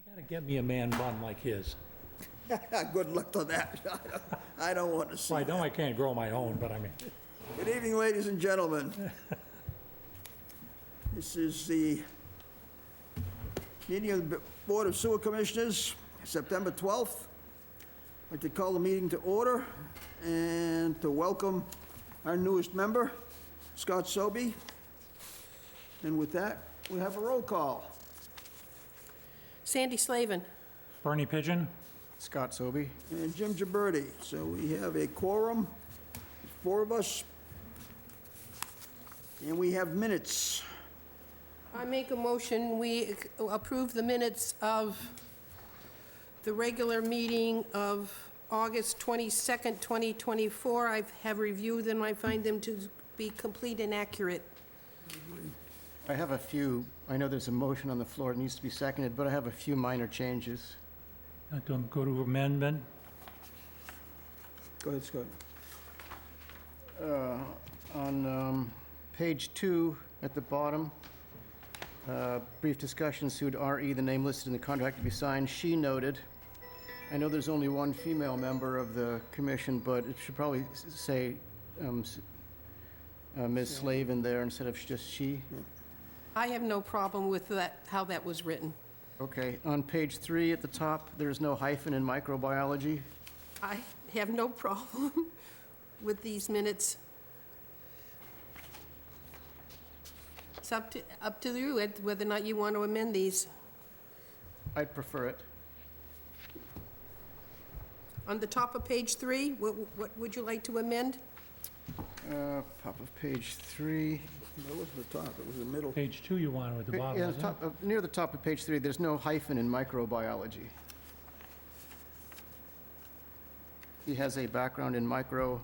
Gotta get me a man bun like his. Good luck to that. I don't want to see Well, I know that. I can't grow my own, but I mean, Good evening, ladies and gentlemen. This is the meeting of the Board of Sewer Commissioners, September 12th. I'd like to call the meeting to order and to welcome our newest member, Scott Sobey. And with that, we have a roll call. Sandy Slavin. Bernie Pigeon? Scott Sobey. And Jim Gibberti. So we have a quorum, 4 of us. And we have minutes. I make a motion, we approve the minutes of the regular meeting of August 22nd, 2024. I have reviewed them, I find them to be complete and accurate. I have a few, I know there's a motion on the floor, it needs to be seconded, but I have a few minor changes. Don't go to amendment. Go ahead, Scott. On page 2 at the bottom, brief discussion sued RE, the name listed in the contract to be signed. She noted, I know there's only one female member of the commission, but it should probably say Ms. Slavin there instead of just she. I have no problem with that, how that was written. Okay, on page 3 at the top, there's no hyphen in microbiology. I have no problem with these minutes. It's up to you whether or not you want to amend these. I'd prefer it. On the top of page 3, what would you like to amend? Top of page 3. That wasn't the top, it was the middle. Page 2 you wanted at the bottom, Yeah, wasn't it? near the top of page 3, there's no hyphen in microbiology. He has a background in micro-biology.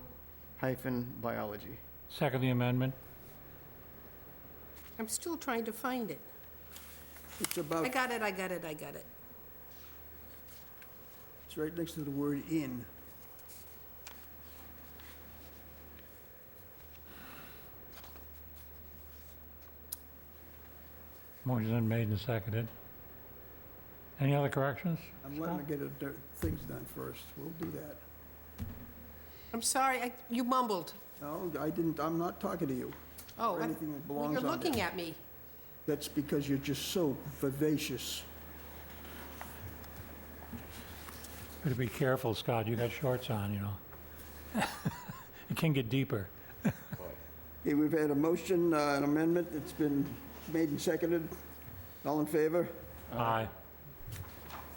Second the amendment. I'm still trying to find it. It's about, I got it. it's right next to the word "in." Motion been made and seconded. Any other corrections? I'm letting her get her things done first. We'll do that. I'm sorry, you mumbled. No, I didn't, I'm not talking to you. Oh, Or anything that belongs you're on looking there. at me. That's because you're just so vivacious. Better be careful, Scott, you got shorts on, you know. It can get deeper. Okay, we've had a motion, an amendment. It's been made and seconded. All in favor? Aye.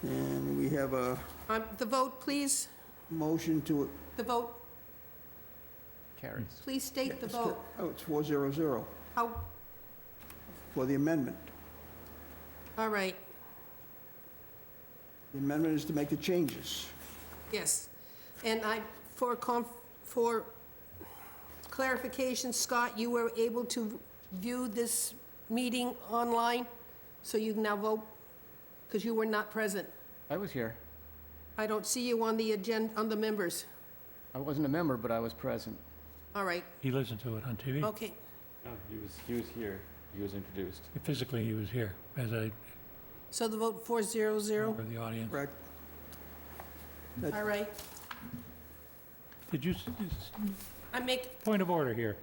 And we have a The vote, please. motion to... The vote, Carries. please state the vote. Oh, it's 4-0-0 How, for the amendment. all right, The amendment is to make the changes. yes. And for clarification, Scott, you were able to view this meeting online, so you can now vote? Because you were not present. I was here. I don't see you on the agenda, on the members. I wasn't a member, but I was present. All right, He listened to it on TV. okay. No, he was here. He was introduced. Physically, he was here as a So the vote 4-0-0? member of the audience. Correct? All right. Did you, I make, point of order here.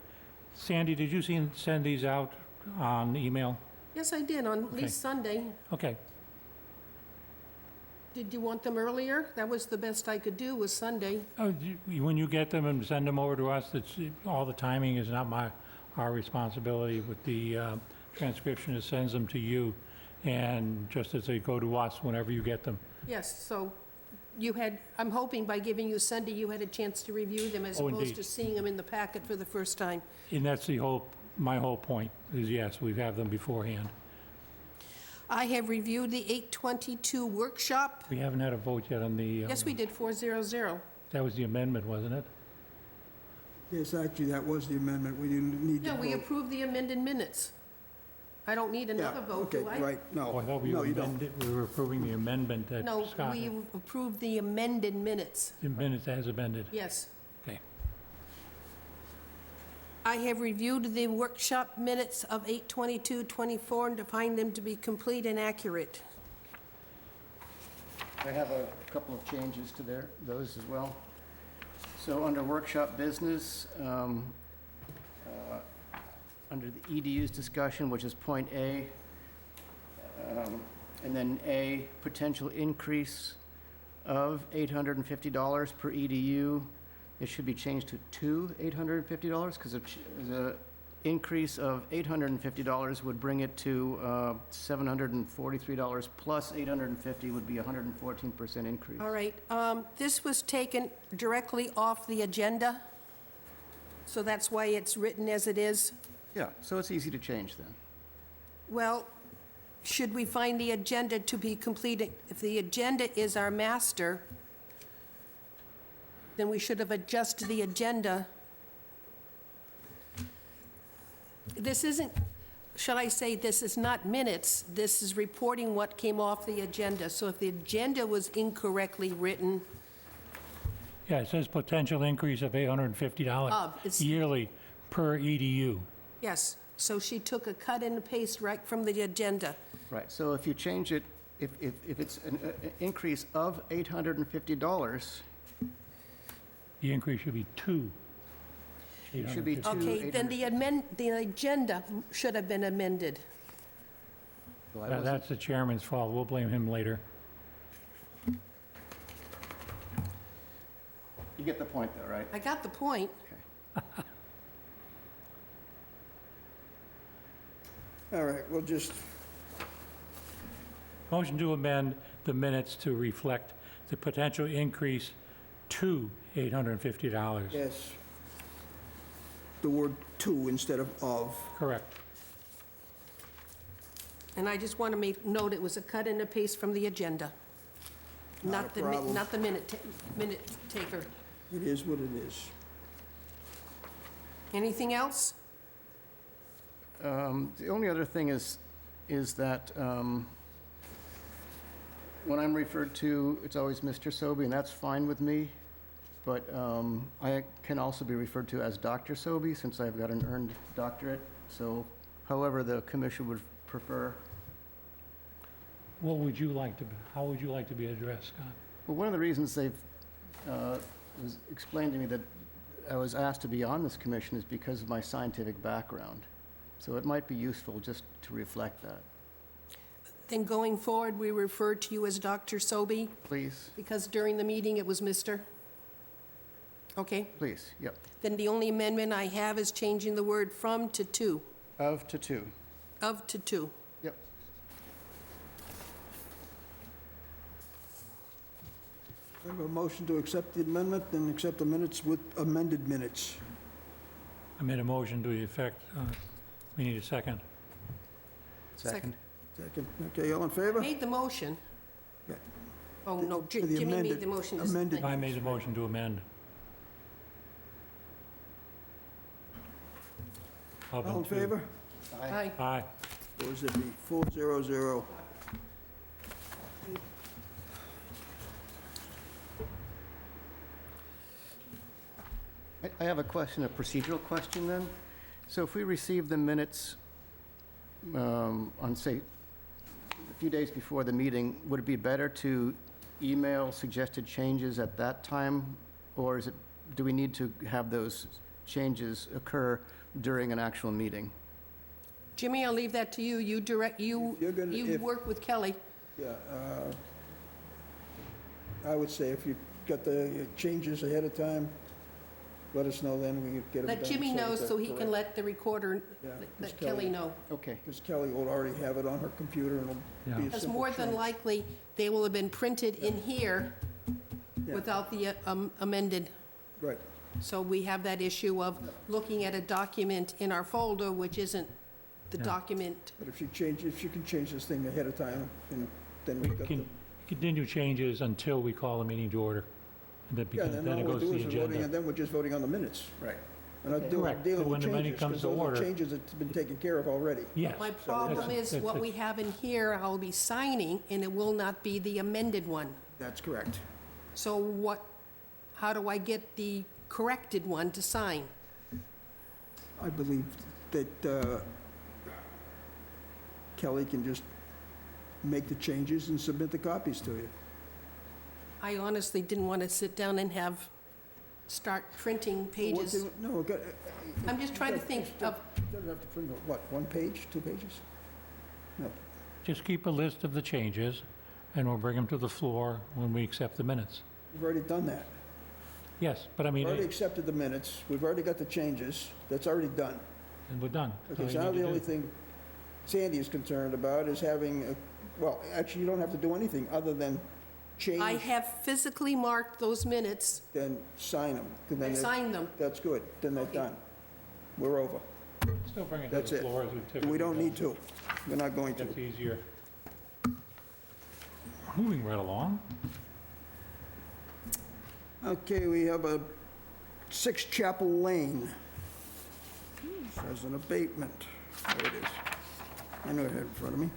Sandy, did you send these out on email? yes, I did, on at Okay. least Sunday. Okay. Did you want them earlier? That was the best I could do, was Sunday. Oh, when you get them and send them over to us, all the timing is not our responsibility. With the transcriptionist sends them to you, and just as they go to us whenever you get them. Yes, so you had, I'm hoping by giving you Sunday, you had a chance to review them as Oh, opposed indeed. to seeing them in the packet for the first time. And that's my whole point, is yes, we have them beforehand. I have reviewed the 822 workshop. We haven't had a vote yet on the... Yes, we did, 4-0-0. That was the amendment, wasn't it? Yes, actually, that was the amendment. We didn't need to No, vote. we approved the amended minutes. I don't need another vote, do I? Okay, right, Oh, I no. thought we No, you don't. were approving the amendment that No, Scott... we approved the amended minutes. The minutes as amended. Yes. Okay. I have reviewed the workshop minutes of 8/22/24 and to find them to be complete and accurate. I have a couple of changes to those as well. So under workshop business, under the EDU's discussion, which is point A, and then A, potential increase of $850 per EDU, it should be changed to $850, because the increase of $850 would bring it to $743, plus $850 would be a 114% increase. All right, this was taken directly off the agenda, so that's why it's written as it is. Yeah, so it's easy to change then. Well, should we find the agenda to be completed? If the agenda is our master, then we should have adjusted the agenda. This isn't, shall I say, this is not minutes, this is reporting what came off the agenda. So if the agenda was incorrectly written, Yeah, it says potential increase of $850 it's- yearly per EDU. yes, so she took a cut and a paste right from the agenda. Right, so if you change it, if it's an increase of $850, The increase should be two. it should be $850. two. Okay, then the agenda should have been amended. Well, I That- wasn't- That's the chairman's fault. We'll blame him later. You get the point though, right? I got the point. All right, we'll just, Motion to amend the minutes to reflect the potential increase to $850. yes, the word "to" instead of. Correct. And I just want to make note, it was a cut and a paste from the agenda. Not a Not the, problem. not the minute taker. It is what it is. Anything else? The only other thing is that when I'm referred to, it's always Mr. Sobey, and that's fine with me, but I can also be referred to as Dr. Sobey, since I've got an earned doctorate, so however the commission would prefer. What would you like to, how would you like to be addressed, Scott? Well, one of the reasons they've was explained to me that I was asked to be on this commission is because of my scientific background. So it might be useful just to reflect that. Then going forward, we refer to you as Dr. Sobey, Please, because during the meeting it was Mr.? Okay, please, yep. then the only amendment I have is changing the word from to two, Of to two, of to two. yep. I have a motion to accept the amendment and accept the minutes with amended minutes. I made a motion to the effect, we need a second. Second. Second, okay, all in favor? Made the motion. Yeah. Oh, no, For the Jimmy made amended- the motion. amended. I made the motion to amend. How about All in two? favor? Aye. Aye. What was it be? 400. I have a question, a procedural question then. So if we receive the minutes on, say, a few days before the meeting, would it be better to email suggested changes at that time? Or is it, do we need to have those changes occur during an actual meeting? Jimmy, I'll leave that to you. You direct, you, If you're gonna- you if- work with Kelly. Yeah, I would say if you got the changes ahead of time, let us know, then we could get them done. Let Jimmy know so he can let the recorder, Yeah, let Kelly. Kelly know. Okay, Because Kelly will already have it on her computer, and it'll be Yeah. a Because simple more than change. likely, they will have been printed in here Yeah. without the amended. Right, So we have that issue of looking at a document in our folder, which isn't the Yeah. document. but if you can change this thing ahead of time, and then We we've got the... can continue changes until we call a meeting to order. And then, Yeah, because then then all it we'll goes to do the is we're voting, and agenda. then we're just voting on the minutes. right. We're not Correct. dealing But when with the meeting changes, comes because to those are order- changes that's been taken care of already. Yes. My problem is that's- what we have in here, I'll be signing, and it will not be the amended one. That's correct. So what, how do I get the corrected one to sign? I believe that Kelly can just make the changes and submit the copies to you. I honestly didn't want to sit down and start printing pages. No, I'm just trying to think of, doesn't have to print, what, 1 page, 2 pages? No. Just keep a list of the changes, and we'll bring them to the floor when we accept the minutes. We've already done that. Yes, but I We've mean, already accepted the minutes, we've already got the changes, that's already done. and we're done. That's all Okay, you so now need to the only do. thing Sandy is concerned about is having, well, actually, you don't have to do anything other than I change, have physically marked those minutes then sign them. and signed them. That's good, then they're Okay. done. We're over. Still bring it to That's the it. floor as we typically We don't do. need to. We're not going to. That's easier. Moving right along. Okay, we have a 6 Chapel Lane. As an abatement. There it is. I know it in front of me.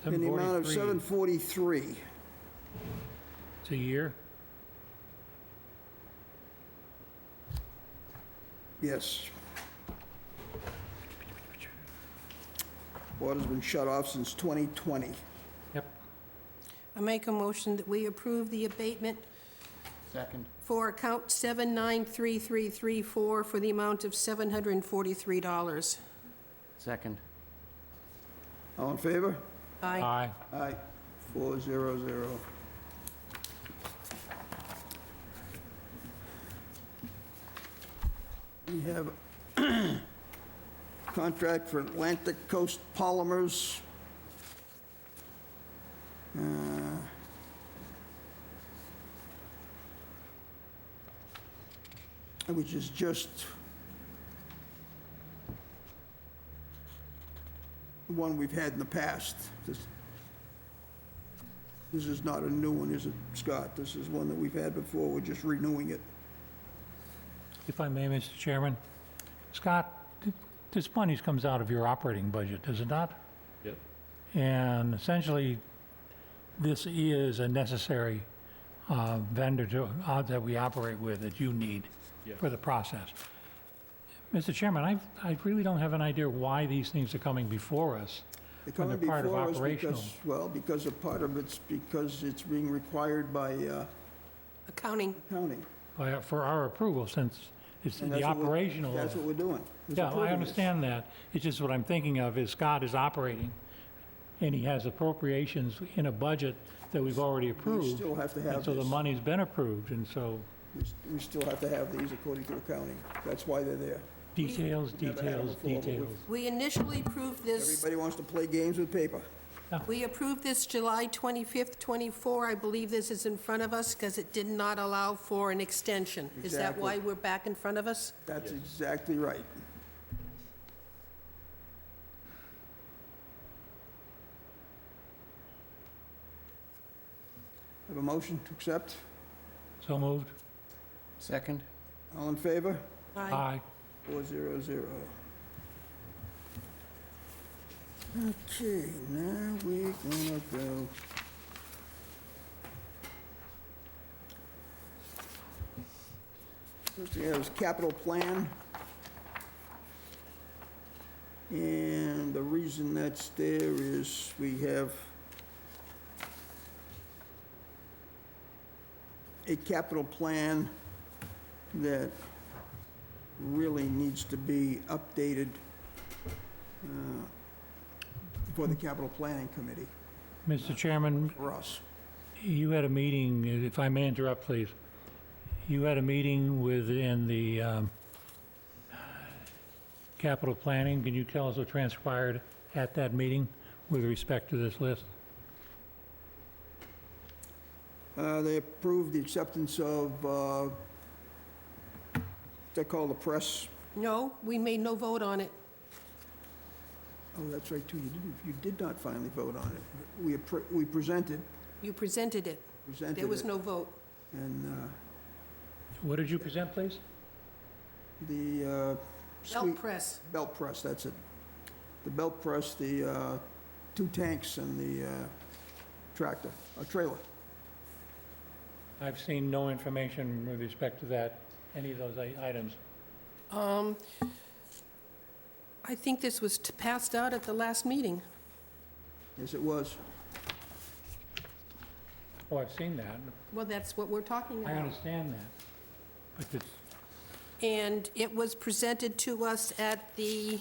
In the amount of 743. $743. It's a year. Yes. Water's been shut off since 2020. Yep. I make a motion that we approve the abatement Second. for account 793334 for the amount of $743. Second. All in favor? Aye. Aye. Aye. 400. We have contract for Atlantic Coast Polymers. Which is just the one we've had in the past. This is not a new one, is it, Scott? This is one that we've had before, we're just renewing it. If I may, Mr. Chairman. Scott, this money comes out of your operating budget, does it not? Yep. And essentially, this is a necessary vendor that we operate with, that you need Yeah. for the process. Mr. Chairman, I really don't have an idea why these things are coming before us. They're When they're coming part of before us operational. because, well, because a part of it's because it's being required by Accounting. counting. For our approval, since it's And the that's what we're- operational. That's what we're doing. is Yeah, I approving this. understand that. It's just what I'm thinking of is Scott is operating, and he has appropriations in a budget that we've already We approved. still have to And have so the this. money's been approved, and so We still have to have these according to accounting. That's why they're there. details, Never had details, before, but details. We initially approved this, Everybody wants to play games with paper. we approved this July 25th, 24. I believe this is in front of us because it did not allow for an extension. Is that Exactly. why we're back in front of us? That's exactly right. Have a motion to accept? So moved? Second. All in favor? Aye. 400. Okay, now we're gonna go. First thing is capital plan. And the reason that's there is we have a capital plan that really needs to be updated for the capital planning committee, Mr. Chairman, for us. you had a meeting, if I may interrupt, please. You had a meeting within the capital planning. Can you tell us what transpired at that meeting with respect to this list? They approved the acceptance of, they call the press. No, we made no vote on it. Oh, that's right, too, you did not finally vote on it. We presented You presented it. There was it, no vote. and What did you present, please? the Belt sweet press. belt press, that's it. The belt press, the 2 tanks and the tractor, a trailer. I've seen no information with respect to that, any of those items. I think this was passed out at the last meeting. Yes, it was. Oh, I've seen that. Well, that's what we're talking I about. understand that. But it's, And it was presented to us at the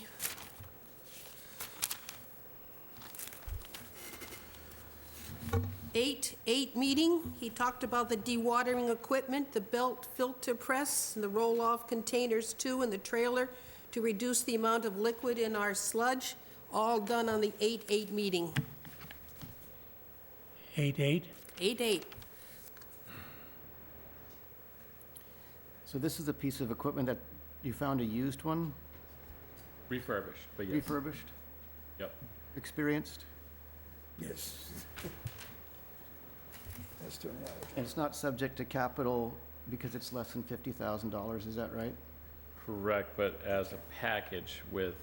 eight meeting. He talked about the dewatering equipment, the belt filter press, and the roll-off containers too, and the trailer to reduce the amount of liquid in our sludge, all done on the 8/8 meeting. 8/8? 8/8. So this is a piece of equipment that you found a used one, Refurbished, but yes. refurbished, Yep. experienced? Yes. That's turning out. And it's not subject to capital because it's less than $50,000, is that right? Correct, but as a package with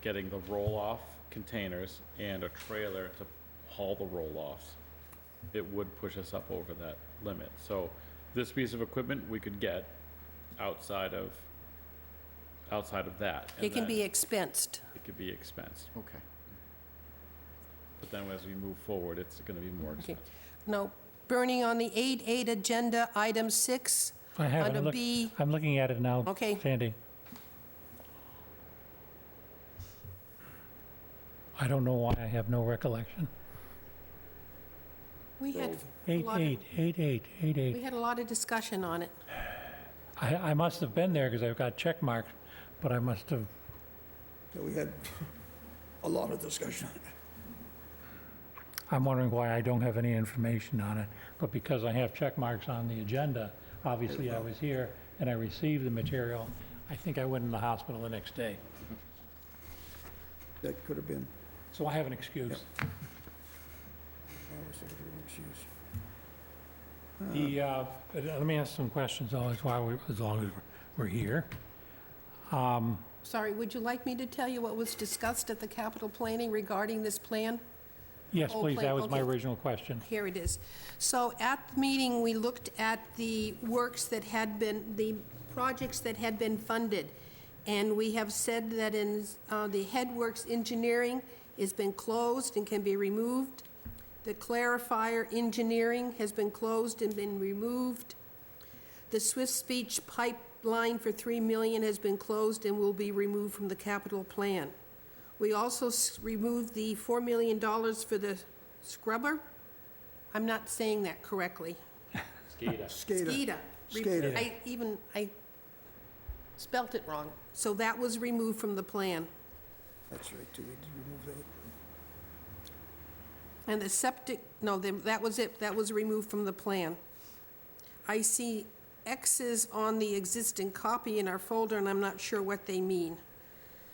getting the roll-off containers and a trailer to haul the roll-offs, it would push us up over that limit. So this piece of equipment we could get outside of that. and It can then be expensed. It could be expensed, Okay. but then as we move forward, it's gonna be more Okay. expensive. Now, Bernie, on the 8/8 agenda, item 6, I haven't under looked, B, I'm looking at it now, Okay. Sandy. I don't know why I have no recollection. we had a lot of- 8/8, 8/8, 8/8. we had a lot of discussion on it. I must have been there because I've got check marks, but I must have, So we had a lot of discussion. I'm wondering why I don't have any information on it. But because I have check marks on the agenda, obviously I was here and I received the material. I think I went in the hospital the next day. That could have been. So I have an excuse. Let me ask some questions always as long as we're here. Sorry, would you like me to tell you what was discussed at the capital planning regarding this plan? Yes, Oh, please, that was my okay. original question. Here it is. So at the meeting, we looked at the works that had been, the projects that had been funded. And we have said that in the headworks engineering has been closed and can be removed. The clarifier engineering has been closed and been removed. The Swift Speech pipeline for $3 million has been closed and will be removed from the capital plan. We also removed the $4 million for the scrubber. I'm not saying that correctly. SCADA. SCADA. SCADA. SCADA. I spelt it wrong. So that was removed from the plan. That's right, too, we did remove that. And the septic, no, that was it, that was removed from the plan. I see X's on the existing copy in our folder, and I'm not sure what they mean.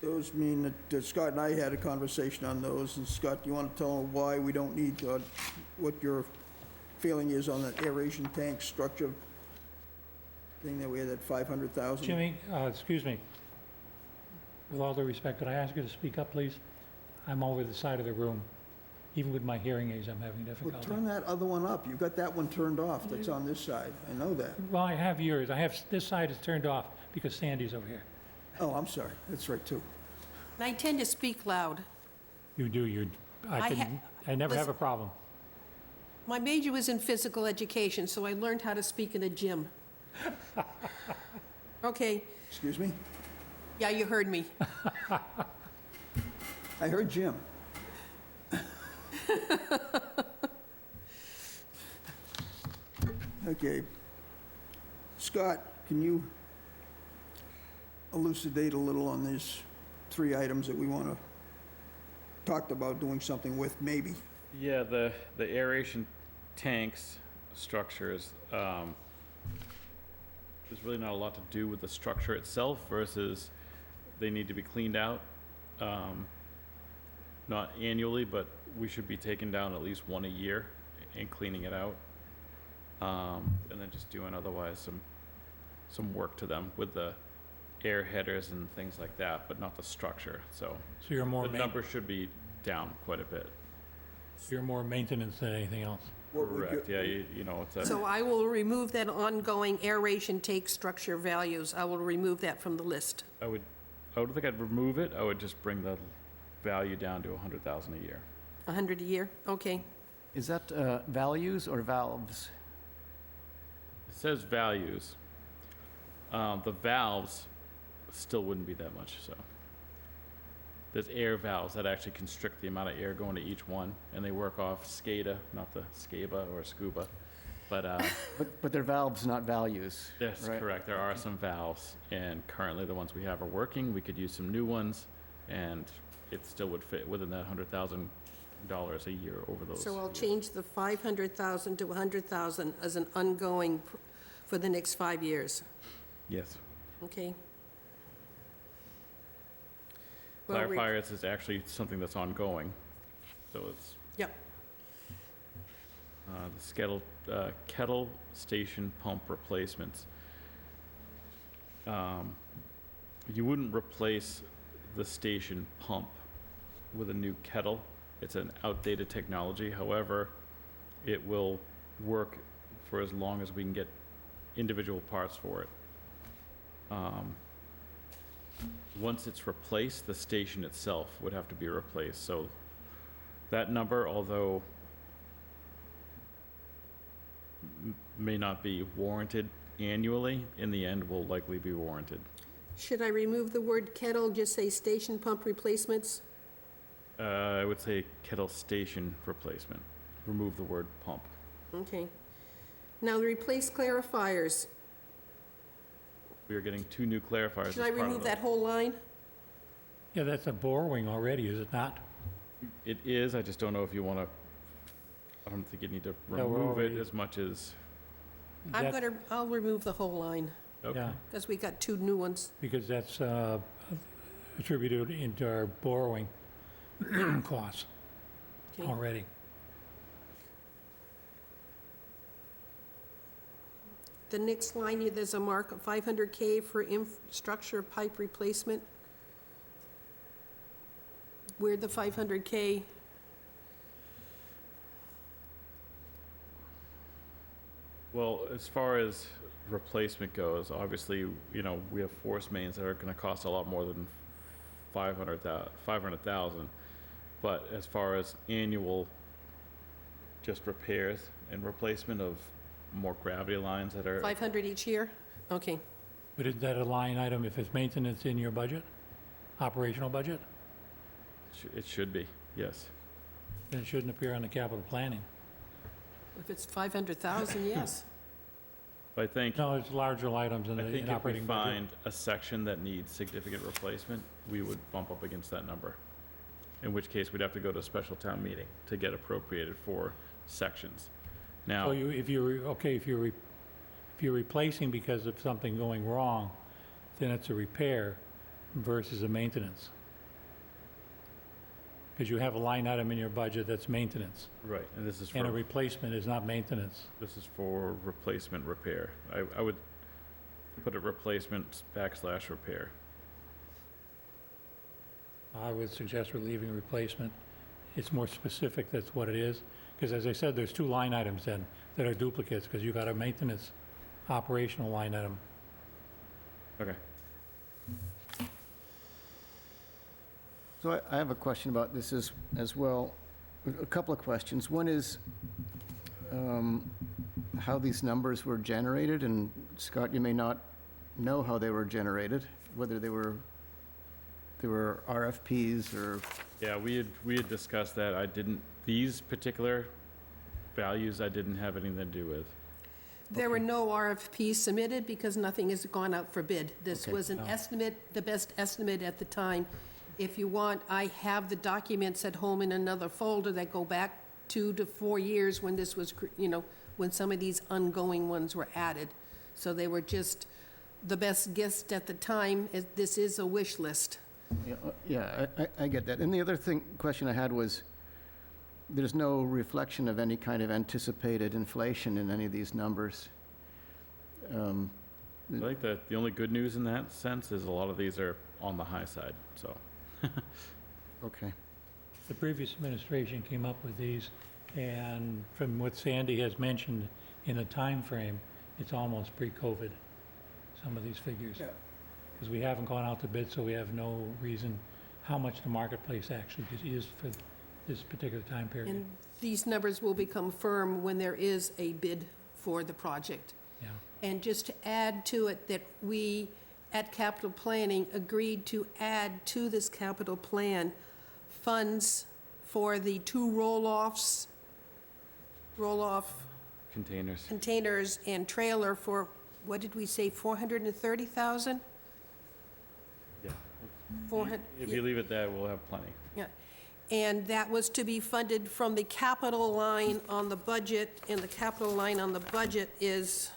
Those mean that Scott and I had a conversation on those, and Scott, you want to tell them why we don't need, what your feeling is on that aeration tank structure thing that we had at 500,000? Jimmy, excuse me. With all due respect, could I ask you to speak up, please? I'm over the side of the room. Even with my hearing aids, I'm having Well, difficulty. turn that other one up. You've got that one turned off that's on this side. I know that. Well, I have yours. This side is turned off because Sandy's over here. Oh, I'm sorry. That's right, too. And I tend to speak loud. You do, I never have a problem. My major was in physical education, so I learned how to speak in a gym. Okay, Excuse me? yeah, you heard me. I heard Jim. Okay. Scott, can you elucidate a little on these 3 items that we want to talk about doing something with, maybe? Yeah, the aeration tanks structures, there's really not a lot to do with the structure itself versus they need to be cleaned out. Not annually, but we should be taking down at least one a year and cleaning it out. And then just doing otherwise some work to them with the air headers and things like that, but not the structure, so. So you're more, The number should be down quite a bit. you're more maintenance than anything else. What would Correct, you- yeah, you know, it's a. So I will remove that ongoing aeration take structure values. I will remove that from the list. I don't think I'd remove it, I would just bring the value down to 100,000 a year. 100 a year, okay. Is that values or valves? It says values. The valves still wouldn't be that much, so. There's air valves that actually constrict the amount of air going to each one, and they work off SCADA, not the SCABA or SCUBA. But But they're valves, not values. that's right? correct, there are some valves, and currently the ones we have are working. We could use some new ones, and it still would fit within that $100,000 a year over those. So I'll years. change the 500,000 to 100,000 as an ongoing for the next 5 years, Yes. okay? Well, Firefighters is actually something that's ongoing, so it's. Yep. The kettle station pump replacements. You wouldn't replace the station pump with a new kettle. It's an outdated technology. However, it will work for as long as we can get individual parts for it. Once it's replaced, the station itself would have to be replaced. So that number, although may not be warranted annually, in the end will likely be warranted. Should I remove the word kettle, just say station pump replacements? I would say kettle station replacement. Remove the word pump. Okay. Now, the replace clarifiers, We are getting 2 new clarifiers as should I part of remove the- that whole line? Yeah, that's a borrowing already, is it not? It is, I just don't know if you want to, I don't think you need to we're remove it already- as much as, I'll remove the whole line, okay. Yeah, because we got 2 new ones. because that's attributed into our borrowing costs Okay. already. The next line, there's a mark of 500K for infrastructure pipe replacement. Where'd the 500K? Well, as far as replacement goes, obviously, you know, we have force mains that are gonna cost a lot more than 500,000. But as far as annual just repairs and replacement of more gravity lines that are, 500 each year? Okay. But is that a line item if it's maintenance in your budget? Operational budget? it should be, yes. Then it shouldn't appear on the capital planning. If it's 500,000, yes. But I think, No, it's larger items in I the think in if we operating budget. find a section that needs significant replacement, we would bump up against that number. In which case, we'd have to go to a special town meeting to get appropriated for sections. Now. So if you're replacing because of something going wrong, then it's a repair versus a maintenance. Because you have a line item in your budget that's maintenance, Right, and this is and a for, replacement is not maintenance. this is for replacement repair. I would put a replacement / repair. I would suggest we're leaving replacement. It's more specific, that's what it is. Because as I said, there's 2 line items then that are duplicates, because you got a maintenance operational line item. Okay. So I have a question about this as well. A couple of questions. One is how these numbers were generated, and Scott, you may not know how they were generated, whether they were RFPs or, Yeah, we had discussed that. I didn't, these particular values I didn't have anything to do with. There were no RFPs submitted because nothing has gone out for bid. This Okay. was an No. estimate, the best estimate at the time. If you want, I have the documents at home in another folder that go back 2 to 4 years when this was, when some of these ongoing ones were added. So they were just the best guess at the time. This is a wish list. yeah, I get that. And the other question I had was, there's no reflection of any kind of anticipated inflation in any of these numbers. I think that the only good news in that sense is a lot of these are on the high side, so. Okay. The previous administration came up with these, and from what Sandy has mentioned in a time frame, it's almost pre-COVID, some of these figures. Yeah. Because we haven't gone out to bid, so we have no reason how much the marketplace actually is for this particular time period. And these numbers will become firm when there is a bid for the project. Yeah. And just to add to it, that we, at capital planning, agreed to add to this capital plan funds for the 2 roll-off Containers. containers and trailer for, what did we say, 430,000? Yeah. 400, If you leave it there, we'll have plenty. yeah. And that was to be funded from the capital line on the budget, and the capital line on the budget is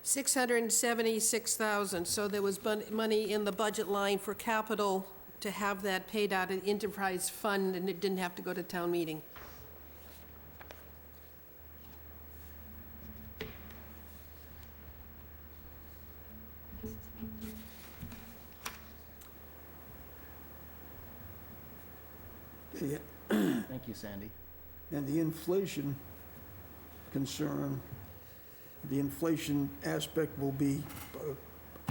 676,000. So there was money in the budget line for capital to have that paid out of the enterprise fund, and it didn't have to go to town meeting. Okay, Thank you, Sandy. and the inflation concern, the inflation aspect will be,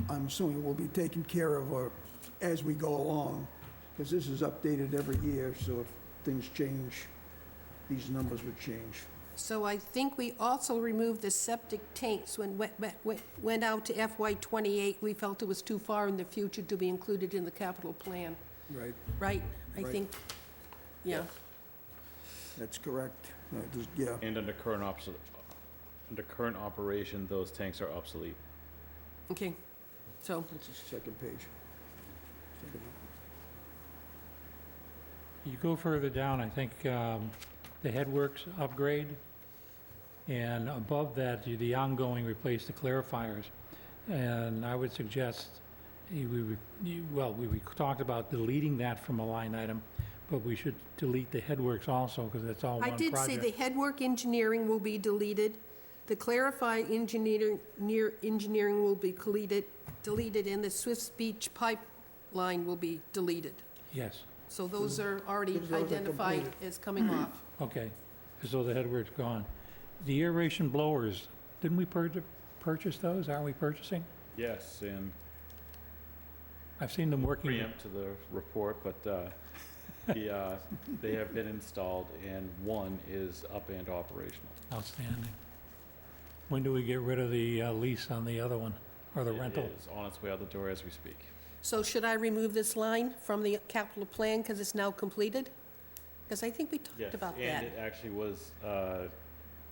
I'm assuming will be taken care of as we go along, because this is updated every year, so if things change, these numbers would change. So I think we also removed the septic tanks when went out to FY '28. We felt it was too far in the future to be included in the capital plan, Right, right? I Right. think, yeah. that's correct. Yeah, And under current operation, those tanks are obsolete. Okay, so, that's the second page. Second one. You go further down, I think the headworks upgrade, and above that, the ongoing replace the clarifiers. And I would suggest, we talked about deleting that from a line item, but we should delete the headworks also, because that's all one I project. did say the headwork engineering will be deleted, the clarify engineering will be deleted, and the Swift Speech pipeline will be deleted. Yes, So those are already Those are identified completed. as coming off. okay, so the headwork's gone. The aeration blowers, didn't we purchase those? Aren't we purchasing? Yes, and I've seen them working. preempt to the report, but they have been installed and one is up and operational. Outstanding. When do we get rid of the lease on the other one, or the rental? It is on its way out the door as we speak. So should I remove this line from the capital plan because it's now completed? Because I think we Yes, talked about and that. it actually was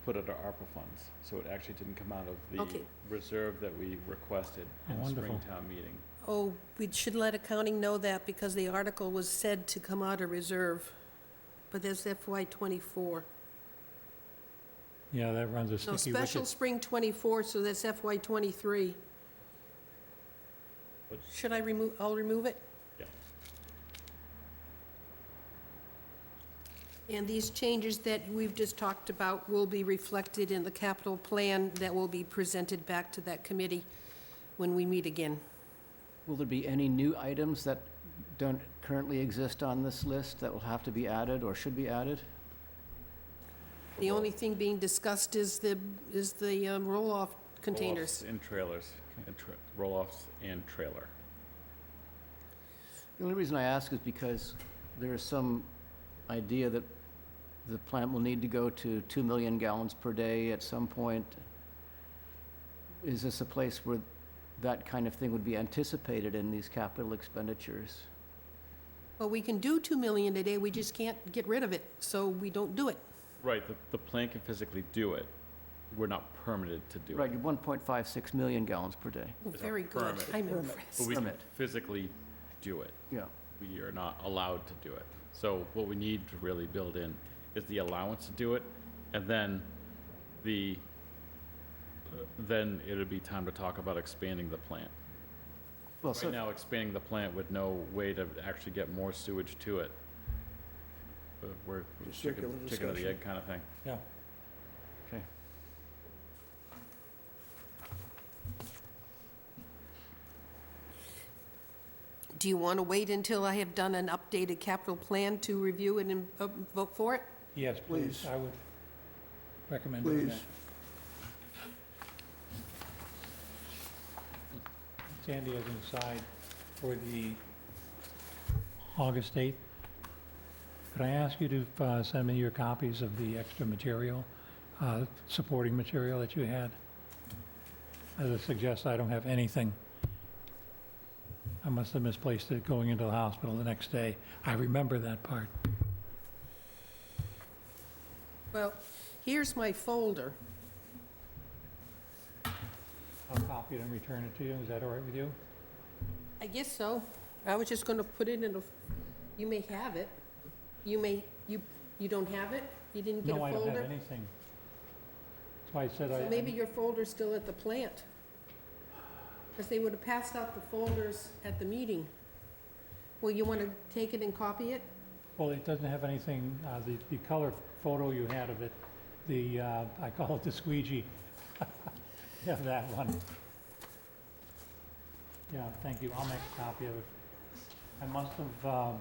put under ARPA funds, so it actually didn't come out of the Okay. reserve that we requested Oh, in the wonderful. Springtown meeting. Oh, we should let accounting know that because the article was said to come out of reserve. But there's FY '24. Yeah, that runs a No, sticky special wicket. spring '24, so that's FY '23. But- Should I remove, I'll remove it? Yeah. And these changes that we've just talked about will be reflected in the capital plan that will be presented back to that committee when we meet again. Will there be any new items that don't currently exist on this list that will have to be added or should be added? The only thing being discussed is the roll-off containers. Roll-offs and trailers, roll-offs and trailer. The only reason I ask is because there is some idea that the plant will need to go to 2 million gallons per day at some point. Is this a place where that kind of thing would be anticipated in these capital expenditures? Well, we can do 2 million a day, we just can't get rid of it, so we don't do it. Right, the plant can physically do it. We're not permitted to do it. Right, you're 1.56 million gallons per day. Oh, It's a very good, permit. I'm Permit. impressed. But we can Permit. physically do it. Yeah. We are not allowed to do it. So what we need to really build in is the allowance to do it, and then then it'll be time to talk about expanding the plant. Well, Right so, now, expanding the plant with no way to actually get more sewage to it. We're Just chicken circular or the discussion. egg kind of thing. Yeah. okay. Do you want to wait until I have done an updated capital plan to review it and vote for it? Yes, please, Please. I would recommend doing Please. that. Sandy has an aside for the August 8th. Could I ask you to send me your copies of the extra material, supporting material that you had? As I suggest, I don't have anything. I must have misplaced it going into the hospital the next day. I remember that part. Well, here's my folder. I'll copy it and return it to you. Is that all right with you? I guess so. I was just gonna put it in a, you may have it. You don't have it? You didn't get a No, I folder? don't have anything. That's why I said So maybe your folder's still at the plant. Because they would have passed out the folders at the meeting. Well, you want to take it and copy it? Well, it doesn't have anything, the color photo you had of it, I call it the squeegee. Yeah, that one. Yeah, thank you. I'll make a copy of it. I must have,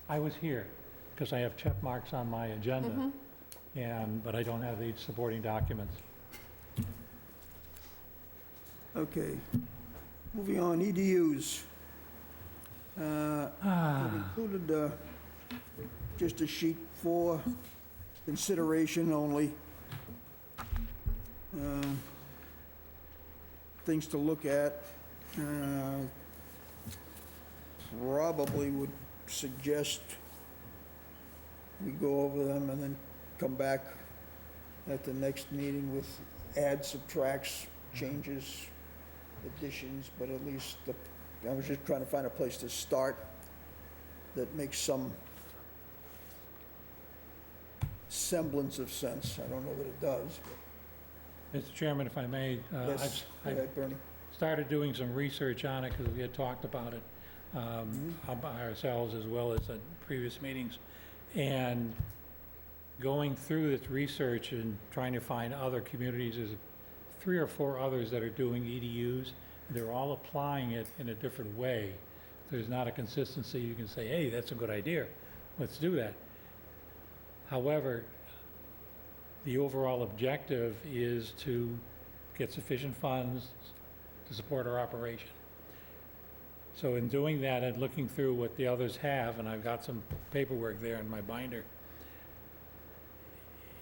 I was here, because I have check marks on my agenda, but I don't have the supporting documents. Okay, moving on, EDUs. I've included just a sheet for consideration only. Things to look at. Probably would suggest we go over them and then come back at the next meeting with adds, subtracts, changes, additions, but at least I was just trying to find a place to start that makes some semblance of sense. I don't know that it does, but Mr. Chairman, if I may, yes, go I've ahead, Bernie. started doing some research on it, because we had talked about it by ourselves as well as at previous meetings. And going through this research and trying to find other communities, there's 3 or 4 others that are doing EDUs. They're all applying it in a different way. There's not a consistency. You can say, hey, that's a good idea. Let's do that. However, the overall objective is to get sufficient funds to support our operation. So in doing that and looking through what the others have, and I've got some paperwork there in my binder,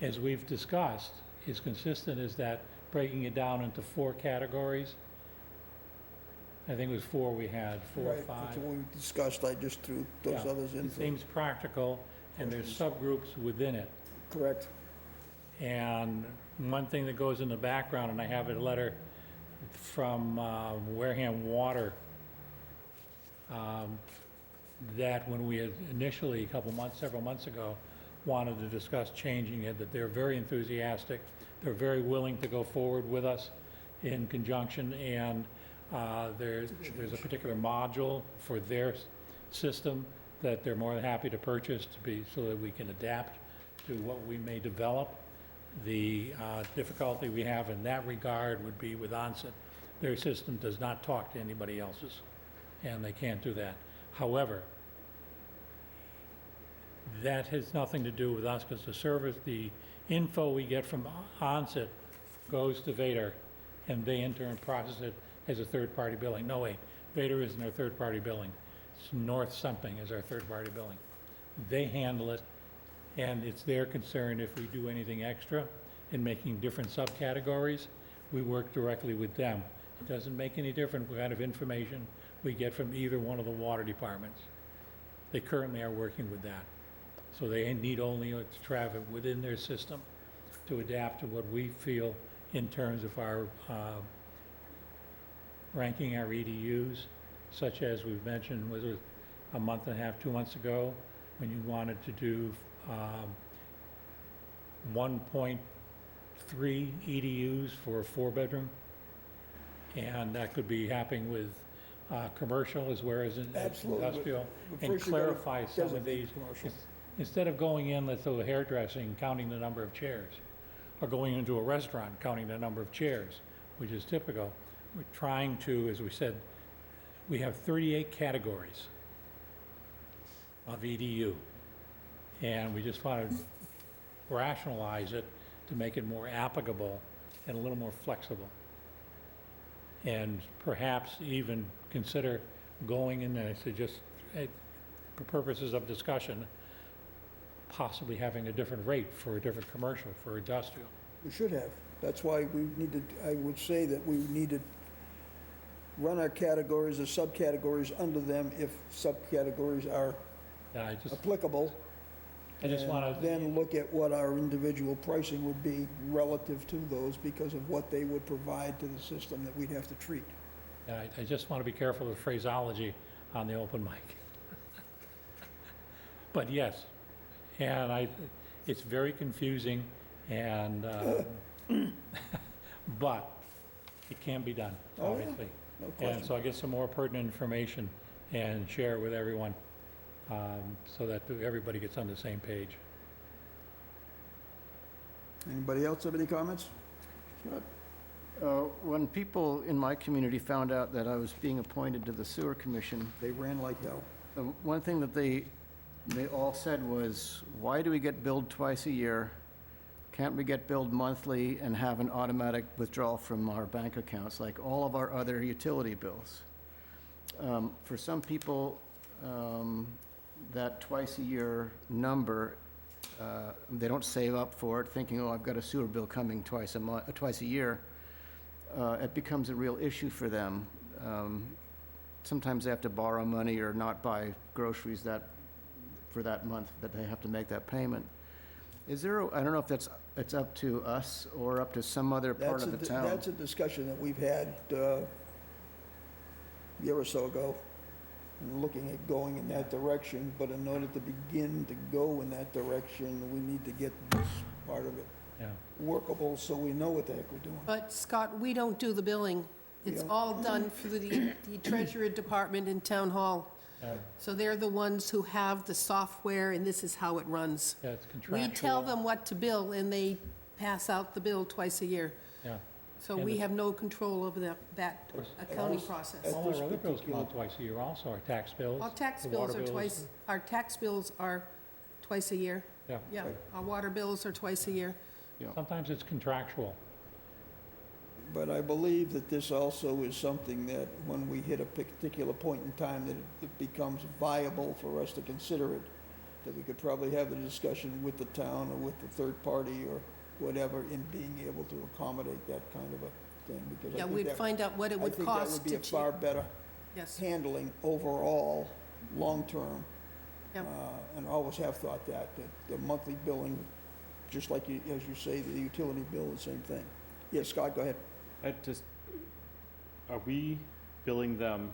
as we've discussed, is consistent is that breaking it down into 4 categories. I think it was 4 we had, 4 or Right, 5. that's what we discussed, I just threw those Yeah, others in. it seems practical, and there's subgroups within it. Correct. And one thing that goes in the background, and I have a letter from Wareham Water, that when we had initially, several months ago, wanted to discuss changing it, that they're very enthusiastic. They're very willing to go forward with us in conjunction, and there's a particular module for their system that they're more than happy to purchase so that we can adapt to what we may develop. The difficulty we have in that regard would be with onset. Their system does not talk to anybody else's, and they can't do that. However, that has nothing to do with us, because the info we get from onset goes to Vader, and they in turn process it as a third-party billing. No, wait, Vader isn't our third-party billing. It's North something is our third-party billing. They handle it, and it's their concern if we do anything extra in making different subcategories, we work directly with them. It doesn't make any difference what kind of information we get from either one of the water departments. They currently are working with that. So they need only to travel within their system to adapt to what we feel in terms of our ranking our EDUs, such as we've mentioned, was it a month and a half, 2 months ago, when you wanted to do 1.3 EDUs for a 4-bedroom. And that could be happening with commercial as well as Absolutely. industrial. But And first you gotta clarify some of designate these. commercial. Instead of going in, let's do hairdressing, counting the number of chairs, or going into a restaurant, counting the number of chairs, which is typical, we're trying to, as we said, we have 38 categories of EDU. And we just want to rationalize it to make it more applicable and a little more flexible. And perhaps even consider going in there, so just for purposes of discussion, possibly having a different rate for a different commercial, for industrial. We should have. That's why we need to, I would say that we need to run our categories or subcategories under them if subcategories are Yeah, applicable. I just and want to, then look at what our individual pricing would be relative to those because of what they would provide to the system that we'd have to treat. I just want to be careful of phraseology on the open mic. But yes, and it's very confusing and, but it can be done, Oh, yeah. obviously. No And question. so I get some more pertinent information and share it with everyone, so that everybody gets on the same page. Anybody else have any comments? Scott? When people in my community found out that I was being appointed to the sewer commission, They ran like hell. the one thing that they all said was, why do we get billed twice a year? Can't we get billed monthly and have an automatic withdrawal from our bank accounts, like all of our other utility bills? For some people, that twice-a-year number, they don't save up for it, thinking, oh, I've got a sewer bill coming twice a year. It becomes a real issue for them. Sometimes they have to borrow money or not buy groceries for that month that they have to make that payment. Is there, I don't know if it's up to us or up to some other part of the town. That's a discussion that we've had a year or so ago, and looking at going in that direction, but in order to begin to go in that direction, we need to get this part of it Yeah. workable so we know what the heck we're doing. But Scott, we don't do the billing. It's Yeah. all done through the Treasurer Department in Town Hall. Yeah, So they're the ones who have the software, and this is how it runs. yeah, it's contractual. We tell them what to bill, and they pass out the bill twice a year. Yeah. So And we the- have no control over that course. accounting At process. All this our other bills come particular- out twice a year also, our tax bills. Our tax the bills water are twice, our tax bills are twice a year. Yeah, Yeah, our water bills are twice a year. sometimes it's contractual. But I believe that this also is something that when we hit a particular point in time, that it becomes viable for us to consider it, that we could probably have the discussion with the town or with the third party or whatever in being able to accommodate that kind of a thing, because I Yeah, think we'd that, find out what it I would think that cost would be to a far change. better Yes, handling overall, long-term. Yep. And always have thought that the monthly billing, just like you, as you say, the utility bill, the same thing. Yes, Scott, go ahead. Are we billing them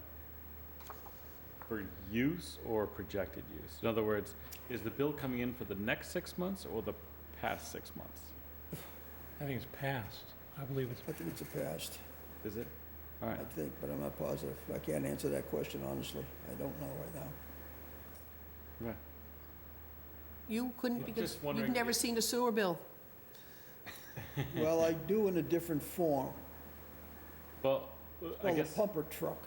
for use or projected use? In other words, is the bill coming in for the next 6 months or the past 6 months? I think it's passed. I believe it's, I think it's a past. Is it? All I right. think, but I'm not positive. I can't answer that question honestly. I don't know right now. Okay. you couldn't I'm because just you've wondering never if- seen a sewer bill. Well, I do in a different form. Well, I Called a guess, pumper truck,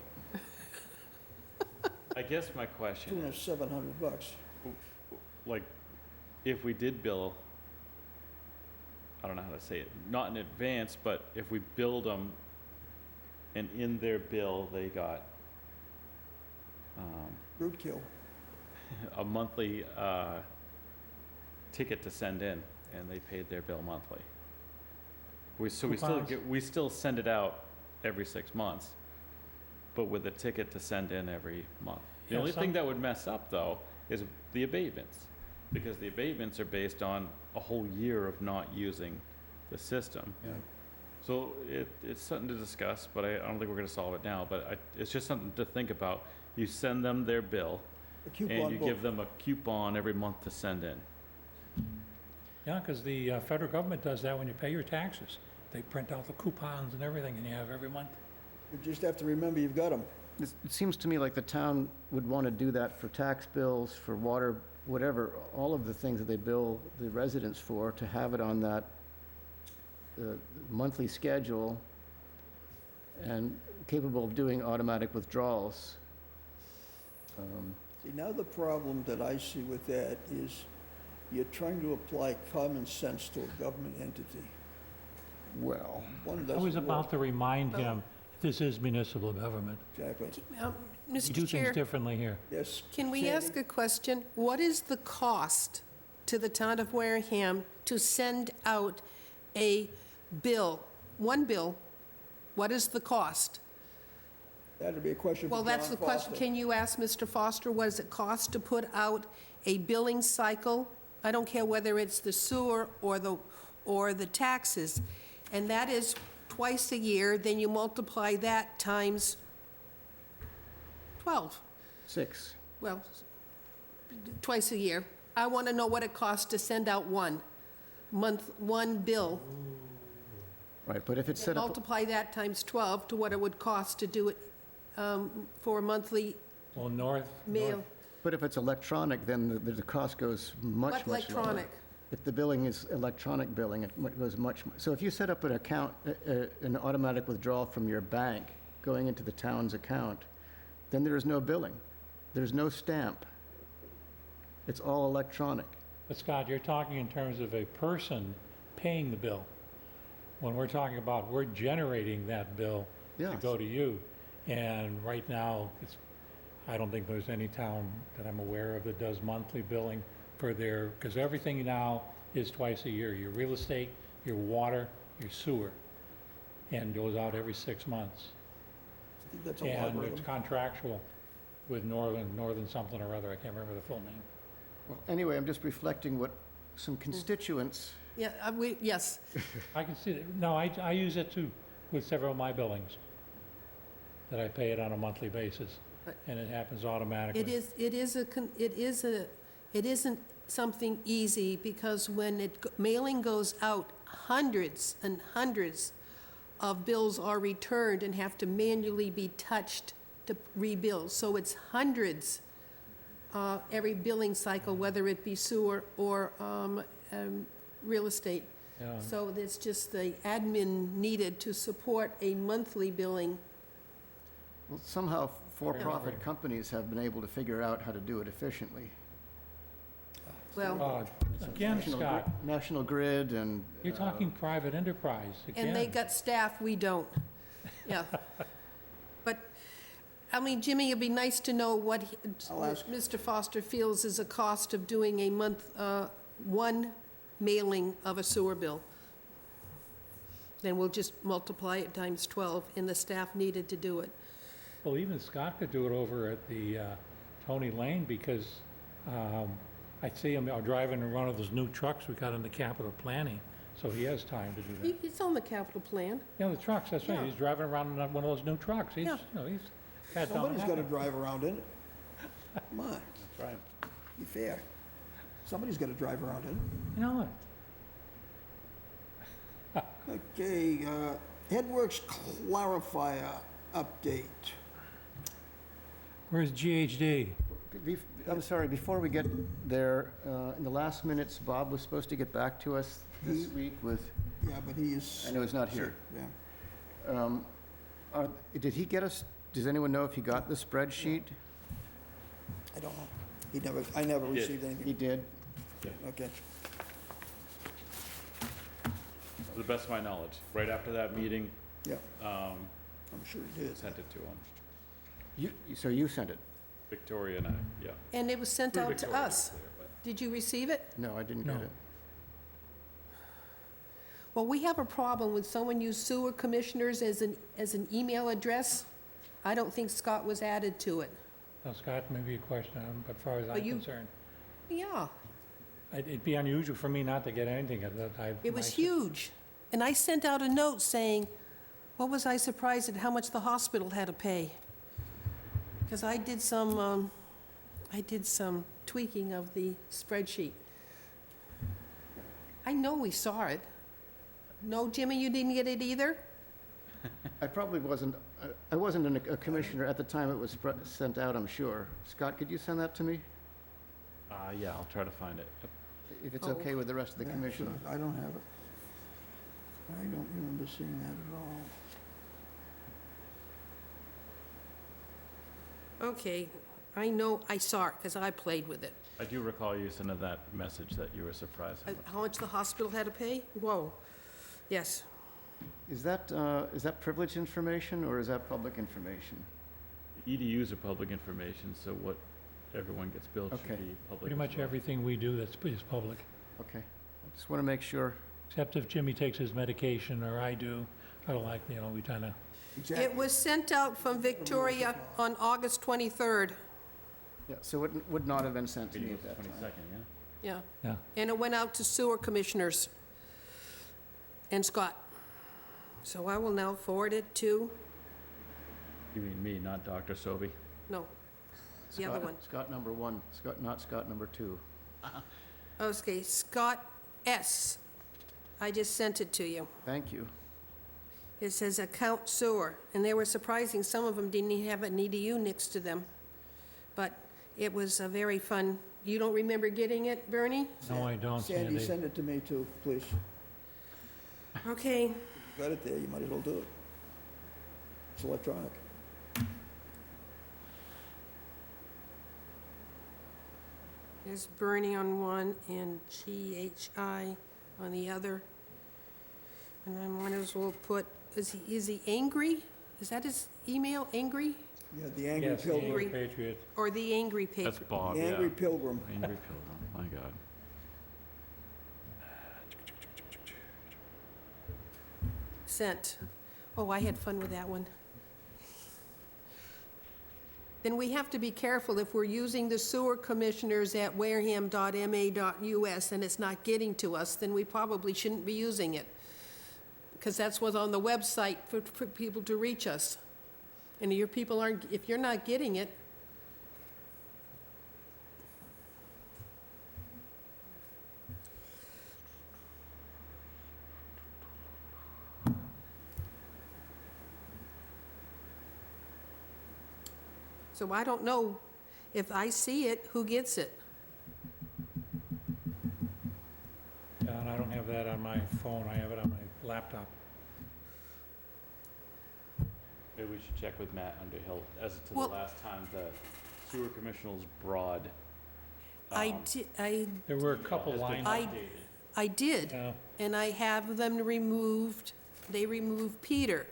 I guess my question tune of is, $700. like, if we did bill, I don't know how to say it, not in advance, but if we billed them and in their bill, they got Roadkill. a monthly ticket to send in, and they paid their bill monthly. We still Coupons. we still send it out every 6 months, but with a ticket to send in every month. The Yeah, only thing some- that would mess up, though, is the abatements, because the abatements are based on a whole year of not using the system. Yeah. So it's something to discuss, but I don't think we're gonna solve it now, but it's just something to think about. You send them their bill, A and coupon you book. give them a coupon every month to send in. yeah, because the federal government does that when you pay your taxes. They print out the coupons and everything, and you have every month. You just have to remember you've got them. It seems to me like the town would want to do that for tax bills, for water, whatever, all of the things that they bill the residents for, to have it on that monthly schedule and capable of doing automatic withdrawals. See, now the problem that I see with that is you're trying to apply common sense to a government entity. Well, One I doesn't was work. about to remind him This is municipal government. Exactly. We do Mr. things Chair, differently here. Yes. can we Sandy? ask a question? What is the cost to the town of Wareham to send out a bill, one bill? What is the cost? That'd be a question for Well, John that's the question. Foster. Can you ask Mr. Foster, what does it cost to put out a billing cycle? I don't care whether it's the sewer or the taxes, and that is twice a year, then you multiply that times 12. 6. Well, twice a year. I want to know what it costs to send out one bill. Right, but if it's set up, Multiply that times 12 to what it would cost to do it for a monthly Well, north. mail. but if it's electronic, then the cost goes much, What much lower. electronic? If the billing is electronic billing, it goes much, so if you set up an account, an automatic withdrawal from your bank going into the town's account, then there is no billing. There's no stamp. It's all electronic. But Scott, you're talking in terms of a person paying the bill. When we're talking about, we're generating that bill to Yes. go to you. And right now, I don't think there's any town that I'm aware of that does monthly billing for their, because everything now is twice a year. Your real estate, your water, your sewer, and goes out every 6 months. I think that's a lot, And it's really. contractual with Northern something or other, I can't remember the full name. Well, anyway, I'm just reflecting what some constituents, Yeah, yes. I can see that. No, I use it too with several of my billings, that I pay it on a monthly basis, But- and it happens automatically. It isn't something easy, because when mailing goes out, hundreds and hundreds of bills are returned and have to manually be touched to rebill. So it's hundreds every billing cycle, whether it be sewer or real estate. Yeah. So it's just the admin needed to support a monthly billing. well, somehow for-profit companies have been able to figure out how to do it efficiently. Well, Again, Scott, National Grid and... you're talking private enterprise, and they again. got staff, we don't. Yeah. But, I mean, Jimmy, it'd be nice to know what I'll ask. Mr. Foster feels is a cost of doing a one mailing of a sewer bill. Then we'll just multiply it times 12, and the staff needed to do it. Well, even Scott could do it over at the Tony Lane, because I see him driving in one of those new trucks we got in the capital planning, so he has time to do that. It's on the capital plan. Yeah, the trucks, that's right, Yeah. he's driving around in one of those new trucks. He's, Yeah. he's got down Somebody's gotta happening. drive around in it. Come on, That's right. be fair. Somebody's gotta drive around in it. You know what? Okay, Headworks clarifier update. Where's GHD? I'm sorry, before we get there, in the last minutes, Bob was supposed to get back to us this week with, Yeah, but he is. I know he's not here. Yeah. Did he get us, does anyone know if he got the spreadsheet? I don't know. I never He did. received He anything. did? Okay. To the best of my knowledge, right after that meeting, Yeah, I'm sure he did. sent it to him. So you sent it? Victoria and I, yeah. And it was sent Through out to Victoria, us. to be clear, but- Did you receive it? No, I didn't get No. it. Well, we have a problem with someone use sewer commissioners as an email address. I don't think Scott was added to it. Now, Scott, maybe a question, but as far as I'm But you- concerned, Yeah, it'd be unusual for me not to get anything that I. it was huge. And I sent out a note saying, what was I surprised at how much the hospital had to pay? Because I did some tweaking of the spreadsheet. I know we saw it. No, Jimmy, you didn't get it either? I probably wasn't, I wasn't a commissioner at the time it was sent out, I'm sure. Scott, could you send that to me? Yeah, I'll try to find it. Yep. If it's Oh. okay with the rest of the Yeah, commission? sure. I don't have it. I don't remember seeing that at all. Okay, I know, I saw it because I played with it. I do recall you sending that message that you were surprised. how much. How much the hospital had to pay? Whoa, yes. Is that privileged information, or is that public information? EDUs are public information, so what everyone gets billed should Okay. be public. Pretty as much well. everything we do is public, Okay, just want to make sure. except if Jimmy takes his medication, or I do. I don't like, we kind of, Exactly. It was sent out from Victoria on August 23rd. Yeah, so it would not have been sent to me Meeting at was that time. 22nd, yeah? Yeah. yeah. And it went out to sewer commissioners and Scott. So I will now forward it to, You mean me, not Dr. Sobey? no, the other Scott- one. Scott number 1, not Scott number 2. Okay, Scott S. I just sent it to you. Thank you. It says account sewer, and they were surprising, some of them didn't even have an EDU next to them. But it was a very fun, you don't remember getting it, Bernie? No, I don't, Sandy, Sandy. send it to me too, please. Okay, Got it there, you might as well do it. It's electronic. there's Bernie on one and GHI on the other. And I might as well put, is he angry? Is that his email, angry? Yeah, the Angry Yes, the Pilgrim. Angry Patriot. Or the angry That's paper? Bob, The yeah. Angry Pilgrim. Angry Pilgrim, my God. Sent. Oh, I had fun with that one. Then we have to be careful if we're using the sewer commissioners at wareham.ma.us and it's not getting to us, then we probably shouldn't be using it. Because that's what's on the website for people to reach us. And your people aren't, if you're not getting it, so I don't know if I see it, who gets it? Yeah, and I don't have that on my phone, I have it on my laptop. Maybe we should check with Matt Underhill, as to the Well- last time the sewer commissioners broad. There were a couple has been lines. updated. I did. Yeah, And I have them removed, they removed Peter.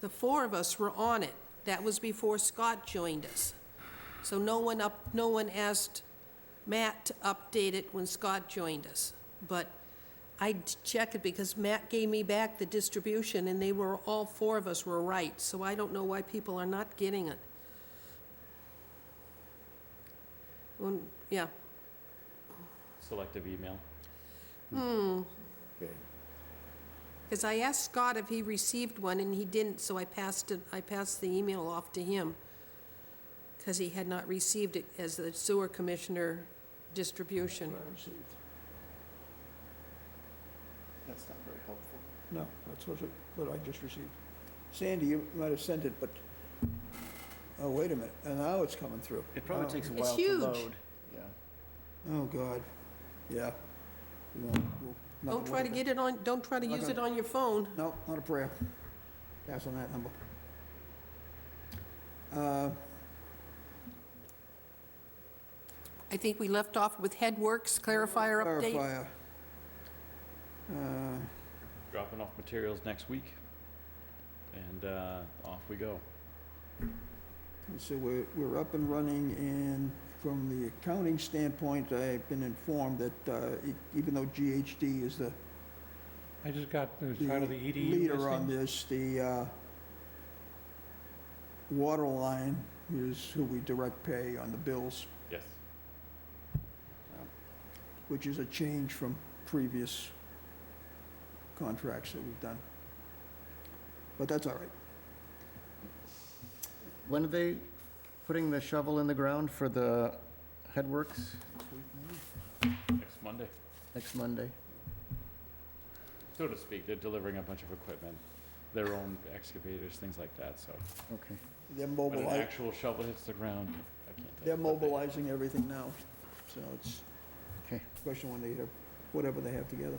The four of us were on it. That was before Scott joined us. So no one asked Matt to update it when Scott joined us. But I'd check it because Matt gave me back the distribution and they were, all four of us were right. So I don't know why people are not getting it. Yeah, Selective email. Okay. because I asked Scott if he received one, and he didn't, so I passed the email off to him, because he had not received it as the sewer commissioner distribution. What I received. That's not very helpful. No, that's what I just received. Sandy, you might have sent it, but, oh, wait a minute, and now it's coming through. It probably Oh. takes a It's while to huge. load. Yeah. Oh, God. Yeah. We won't- we'll- Don't nothing try to with get it on, don't try to Not use gonna- it on your phone. No, not a prayer. Pass on that number. I think we left off with Headworks clarifier update. Clarifier. Dropping off materials next week. And off we go. So we're up and running, and from the accounting standpoint, I've been informed that even though GHD is the I just got the part of the EDU leader on listing. this, the water line is who we direct pay on the bills, Yes. which is a change from previous contracts that we've done. But that's all right. When are they putting the shovel in the ground for the headworks? Next Monday, Next Monday? so to speak. They're delivering a bunch of equipment, their own excavators, things like that, so. Okay. They're When an mobilizing, actual shovel hits the ground, I can't tell. they're mobilizing everything now, so it's Okay. a question when they have, whatever they have together.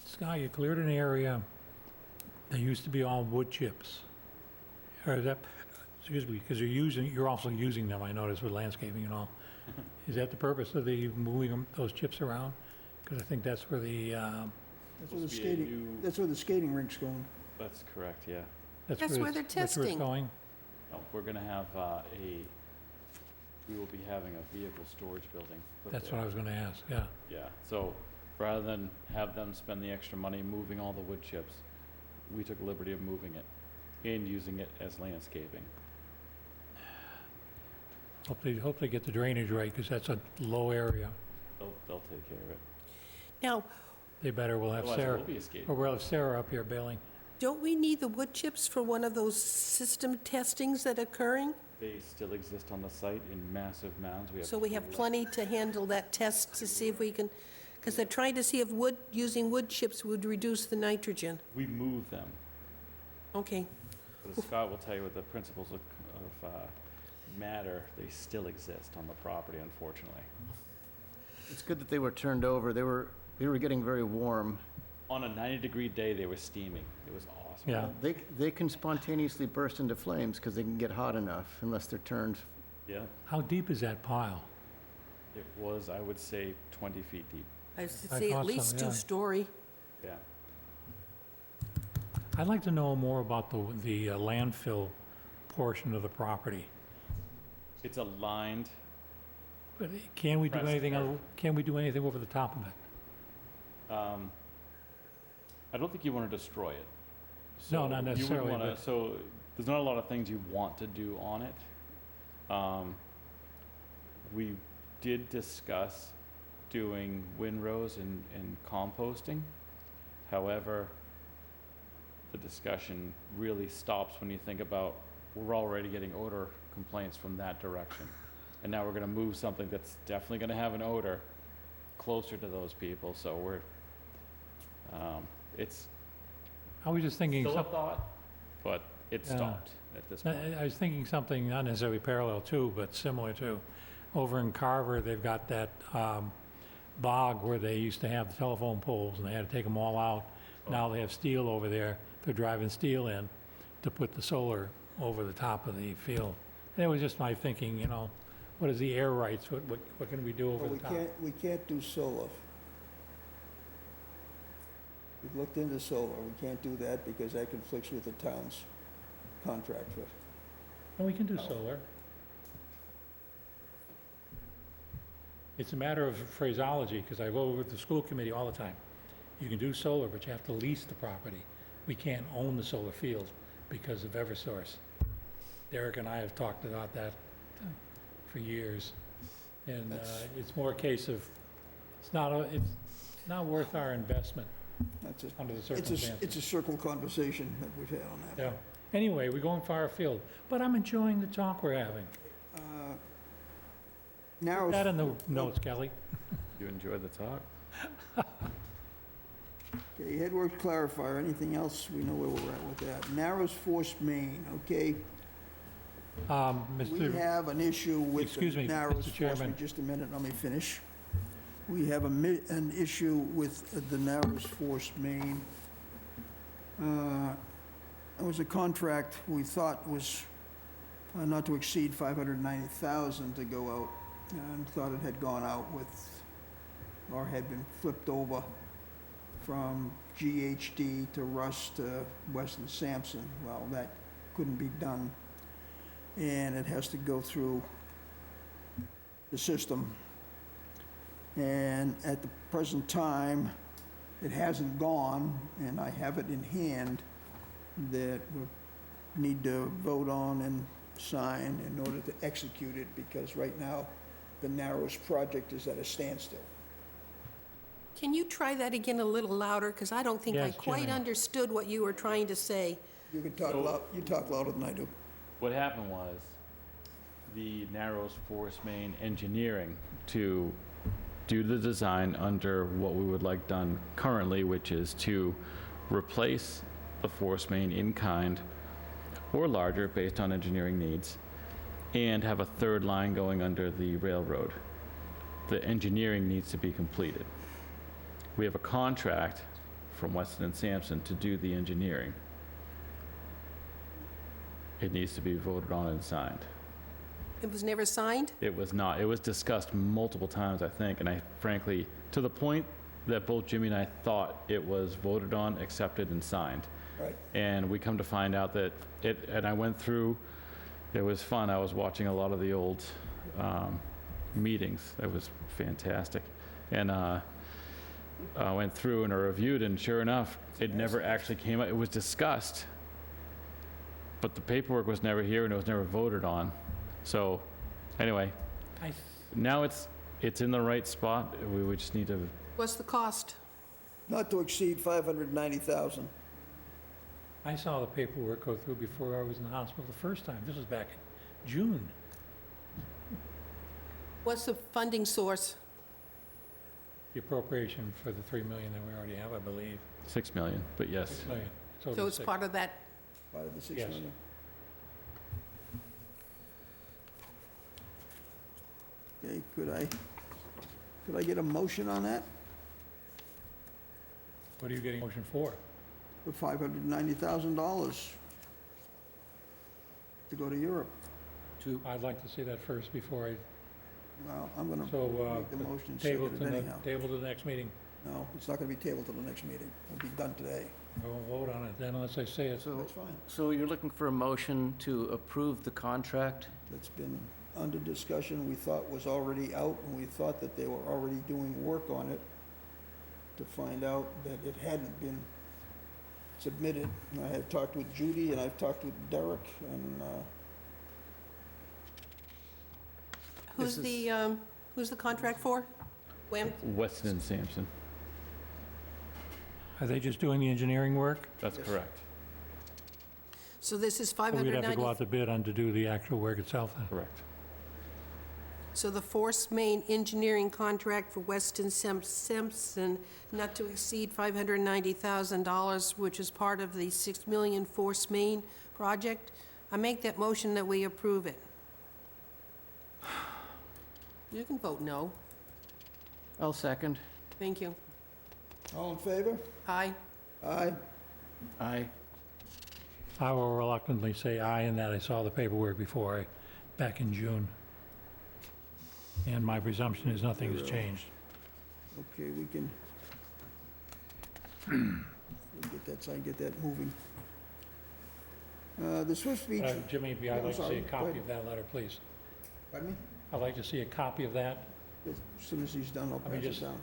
Scott, you cleared an area that used to be all wood chips. Or is that, excuse me, because you're also using them, I noticed, with landscaping and all. Is that the purpose of the moving those chips around? Because I think that's where the, That's where the Supposed to be a skating, new- that's where the skating rink's going. That's correct, yeah. That's where they're That's where it's testing. going? No, we're gonna have we will be having a vehicle storage building put That's there. what I was gonna ask, yeah. Yeah, so rather than have them spend the extra money moving all the wood chips, we took liberty of moving it and using it as landscaping. Hope they get the drainage right, because that's a low area. They'll take care of it. Now, They better, we'll have Otherwise, it Sarah, will be a skate. or we'll have Sarah up here bailing. don't we need the wood chips for one of those system testings that are occurring? They still exist on the site in massive mounds. So we have plenty to handle that test to see if we can, because they're trying to see if using wood chips would reduce the nitrogen. We move them. Okay. But Scott will tell you with the principles of matter, they still exist on the property, unfortunately. It's good that they were turned over. They were getting very warm. On a 90-degree day, they were steaming. It was awesome. Yeah. They can spontaneously burst into flames because they can get hot enough unless they're turned. Yeah, How deep is that pile? it was, I would say, 20 feet deep. I was to I say thought at so, least yeah. two-story. Yeah. I'd like to know more about the landfill portion of the property. It's aligned. But can we do Press anything, curve. can we do anything over the top of it? I don't think you want to destroy it. No, not You would necessarily, wanna- but- So there's not a lot of things you want to do on it. We did discuss doing windrows and composting. However, the discussion really stops when you think about, we're already getting odor complaints from that direction. And now we're gonna move something that's definitely gonna have an odor closer to those people, so we're, it's I was just thinking, still a thought, but it Yeah. stopped at this point. I was thinking something not necessarily parallel to, but similar to. Over in Carver, they've got that bog where they used to have the telephone poles, and they had to take them all out. Now they have steel over there. They're driving steel in to put the solar over the top of the field. And it was just my thinking, you know, what is the air rights? What can we do over Well, the top? we can't do solar. We've looked into solar, we can't do that because that conflicts with the town's contract with. Well, we can do solar. It's a matter of phraseology, because I go with the school committee all the time. You can do solar, but you have to lease the property. We can't own the solar field because of Eversource. Derek and I have talked about that for years. And it's more a case of, it's not worth our investment That's it. under the It's a circumstances. circle conversation that we've had on that. Yeah. Anyway, we're going far afield, but I'm enjoying the talk we're having. Narrows, That in the notes, Kelly. You enjoyed the talk? okay, headwork clarifier, anything else? We know where we're at with that. Narrows force main, okay? We Mr. have an issue with Excuse the me, narrows Mr. force Chairman. main. Just a minute, let me finish. We have an issue with the narrows force main. It was a contract we thought was not to exceed $590,000 to go out, and thought it had gone out with, or had been flipped over from GHD to Russ to Weston Sampson. Well, that couldn't be done, and it has to go through the system. And at the present time, it hasn't gone, and I have it in hand that we need to vote on and sign in order to execute it, because right now, the Narrows project is at a standstill. Can you try that again a little louder? Because I don't think I Yes, quite Jimmy. understood what you were trying to say. You can talk loud, you talk louder than I do. What happened was, the Narrows Force Main Engineering to do the design under what we would like done currently, which is to replace the force main in kind or larger based on engineering needs, and have a third line going under the railroad. The engineering needs to be completed. We have a contract from Weston and Sampson to do the engineering. It needs to be voted on and signed. It was never signed? It was not. It was discussed multiple times, I think, and I frankly, to the point that both Jimmy and I thought it was voted on, accepted, and signed. Right. And we come to find out that and I went through, it was fun. I was watching a lot of the old meetings. It was fantastic. And I went through and I reviewed, and sure enough, it never actually came out. It was discussed, but the paperwork was never here and it was never voted on. So anyway, I, now it's in the right spot. We just need to, What's the cost? Not to exceed 590,000. I saw the paperwork go through before I was in the hospital the first time. This was back in June. What's the funding source? The appropriation for the 3 million that we already have, I believe. 6 million, but yes. 6 million. So Total it's six. part of that, Part of the 6 Yes. million. Okay, could I get a motion on that? What are you getting a motion for? For $590,000 to go to Europe. I'd like to see that first before I, Well, I'm gonna so, make the motion and table second to it the, anyhow. table to the next meeting. No, it's not gonna be tabled till the next meeting. It'll be done today. I won't vote on it then unless I say it. So, That's fine. so you're looking for a motion to approve the contract? That's been under discussion, we thought was already out, and we thought that they were already doing work on it, to find out that it hadn't been submitted. And I have talked with Judy, and I've talked with Derek, and, who's the contract for? When? Weston and Sampson. Are they just doing the engineering work? That's Yes. correct. So this is Or we'd have to go 590, out to bid on to do the actual work itself then? Correct. so the force main engineering contract for Weston Simpson, not to exceed $590,000, which is part of the 6 million force main project. I make that motion that we approve it. You can vote no. I'll second. Thank you. all in favor? Aye. Aye. Aye. I will reluctantly say aye in that I saw the paperwork before, back in June. And my presumption is nothing has changed. Okay, we can, we'll get that signed, get that moving. The Swift Beach, Jimmy, Yeah, I'd I'm like to see sorry. a Go copy ahead. of that letter, please. pardon me? I'd like to see a copy of that. As soon as he's done, I'll I mean, pass it just- down.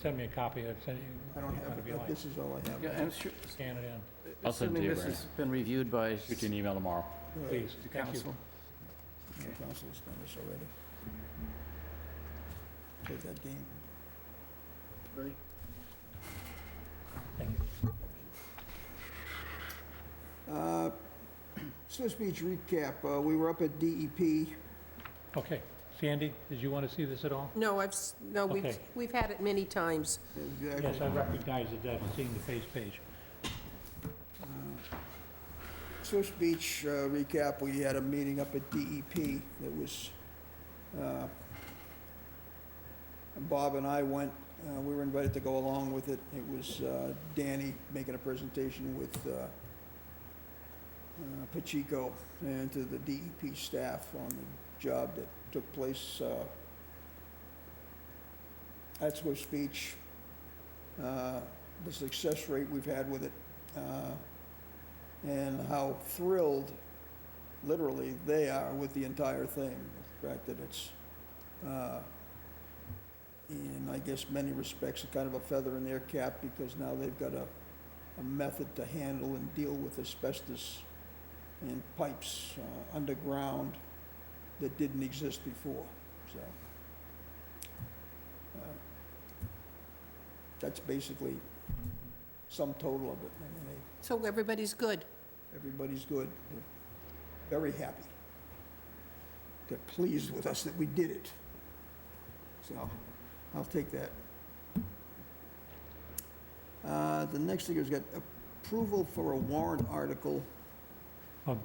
Send me a copy. I'd send you. I don't have it'd be it, like- this is all I have. Yeah, I'm sure, Scan it in, I'll send it to you, assuming this Brian. has been reviewed by Shoot you an email tomorrow. please. the Thank you. council. The council has done this already. Take that game. Ready? Thank you. Swift Beach recap, we were up at DEP. Okay. Sandy, did you want to see this at all? No, no, Okay. we've had it many times. Yes, I recognize it, that's seeing the face page. Swift Beach recap, we had a meeting up at DEP. It was, Bob and I went, we were invited to go along with it. It was Danny making a presentation with Pacheco and to the DEP staff on the job that took place at Swift Beach, the success rate we've had with it, and how thrilled, literally, they are with the entire thing. The fact that it's, in I guess many respects, kind of a feather in their cap, because now they've got a method to handle and deal with asbestos in pipes underground that didn't exist before, so. That's basically sum total of it. I mean, So everybody's good. everybody's good. They're very happy. They're pleased with us that we did it. So, I'll take that. The next thing is got approval for a warrant article, Oh,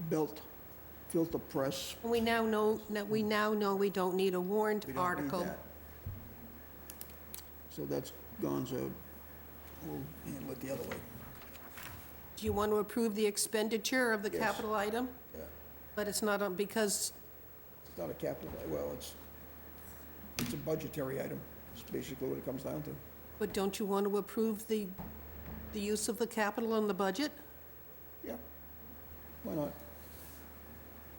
belt filter press. We now know we don't need a warrant We don't need article. that. So that's gonzo. We'll handle it the other way. Do you want to approve the expenditure of the Yes. capital item? Yeah. But it's not on, because, It's not a capital, well, it's a budgetary item. It's basically what it comes down to. but don't you want to approve the The use of the capital in the budget? Yeah. Why not?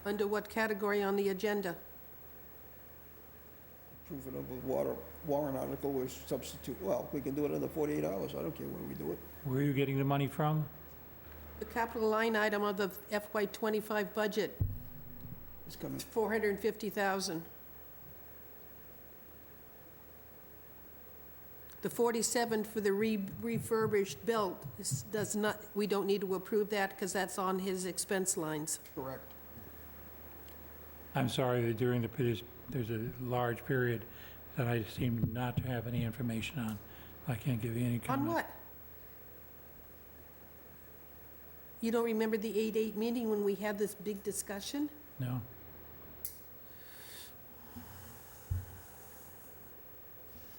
Under what category on the agenda? Proof it of a warrant article or substitute, well, we can do it under 48 hours, I don't care where we do it. Where are you getting the money from? The capital line item of the FY '25 budget, It's coming. $450,000. The 47 for the refurbished belt does not, we don't need to approve that because that's on his expense lines. Correct. I'm sorry, that during there's a large period that I seem not to have any information on. I can't give you any comment. On what? You don't remember the 8/8 meeting when we had this big discussion? No.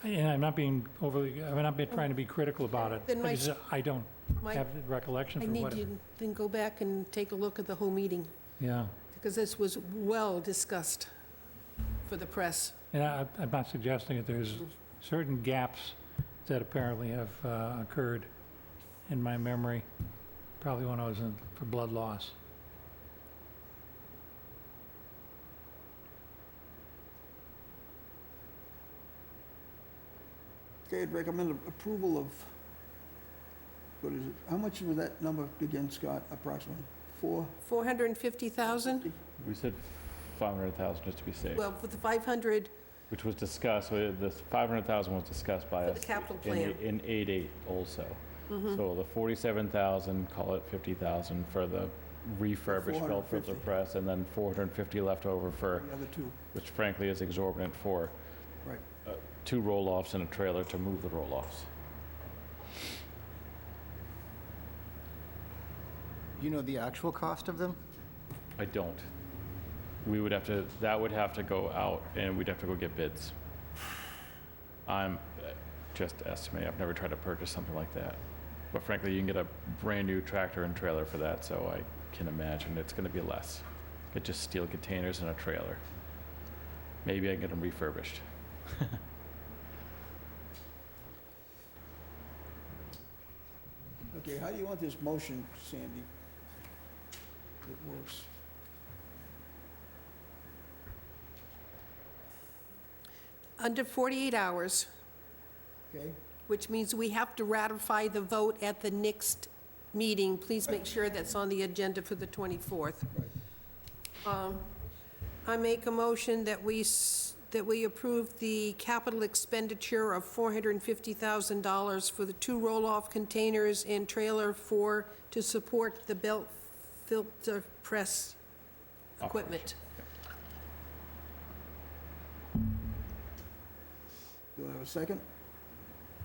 And I'm not being trying to be critical about it. Then I don't My- have the recollection I for need what. you to then go back and take a look at the whole meeting, Yeah. because this was well discussed for the press. And I'm not suggesting that there's certain gaps that apparently have occurred in my memory, probably when I was for blood loss. Okay, I'd recommend approval of, what is it, how much was that number again, Scott, approximately? 450,000? We said 500,000 just to be safe, Well, with the 500, which was discussed, the 500,000 was discussed by For us. the capital in plan. In 8/8 also. So the 47,000, call it 50,000 for the refurbished belt filter 450. press, and then 450 left over for, The other two, which frankly is exorbitant for right. 2 roll-offs and a trailer to move the roll-offs. You know the actual cost of them? I don't. We would have to, that would have to go out, and we'd have to go get bids. I'm just estimating, I've never tried to purchase something like that. But frankly, you can get a brand-new tractor and trailer for that, so I can imagine it's gonna be less. Get just steel containers and a trailer. Maybe I can get them refurbished. Okay, how do you want this motion, Sandy? It works. under 48 hours, Okay, which means we have to ratify the vote at the next meeting. Please make sure that's on the agenda for the 24th. I make a motion that we approve the capital expenditure of $450,000 for the 2 roll-off containers and trailer to support the belt filter press equipment. do I have a second?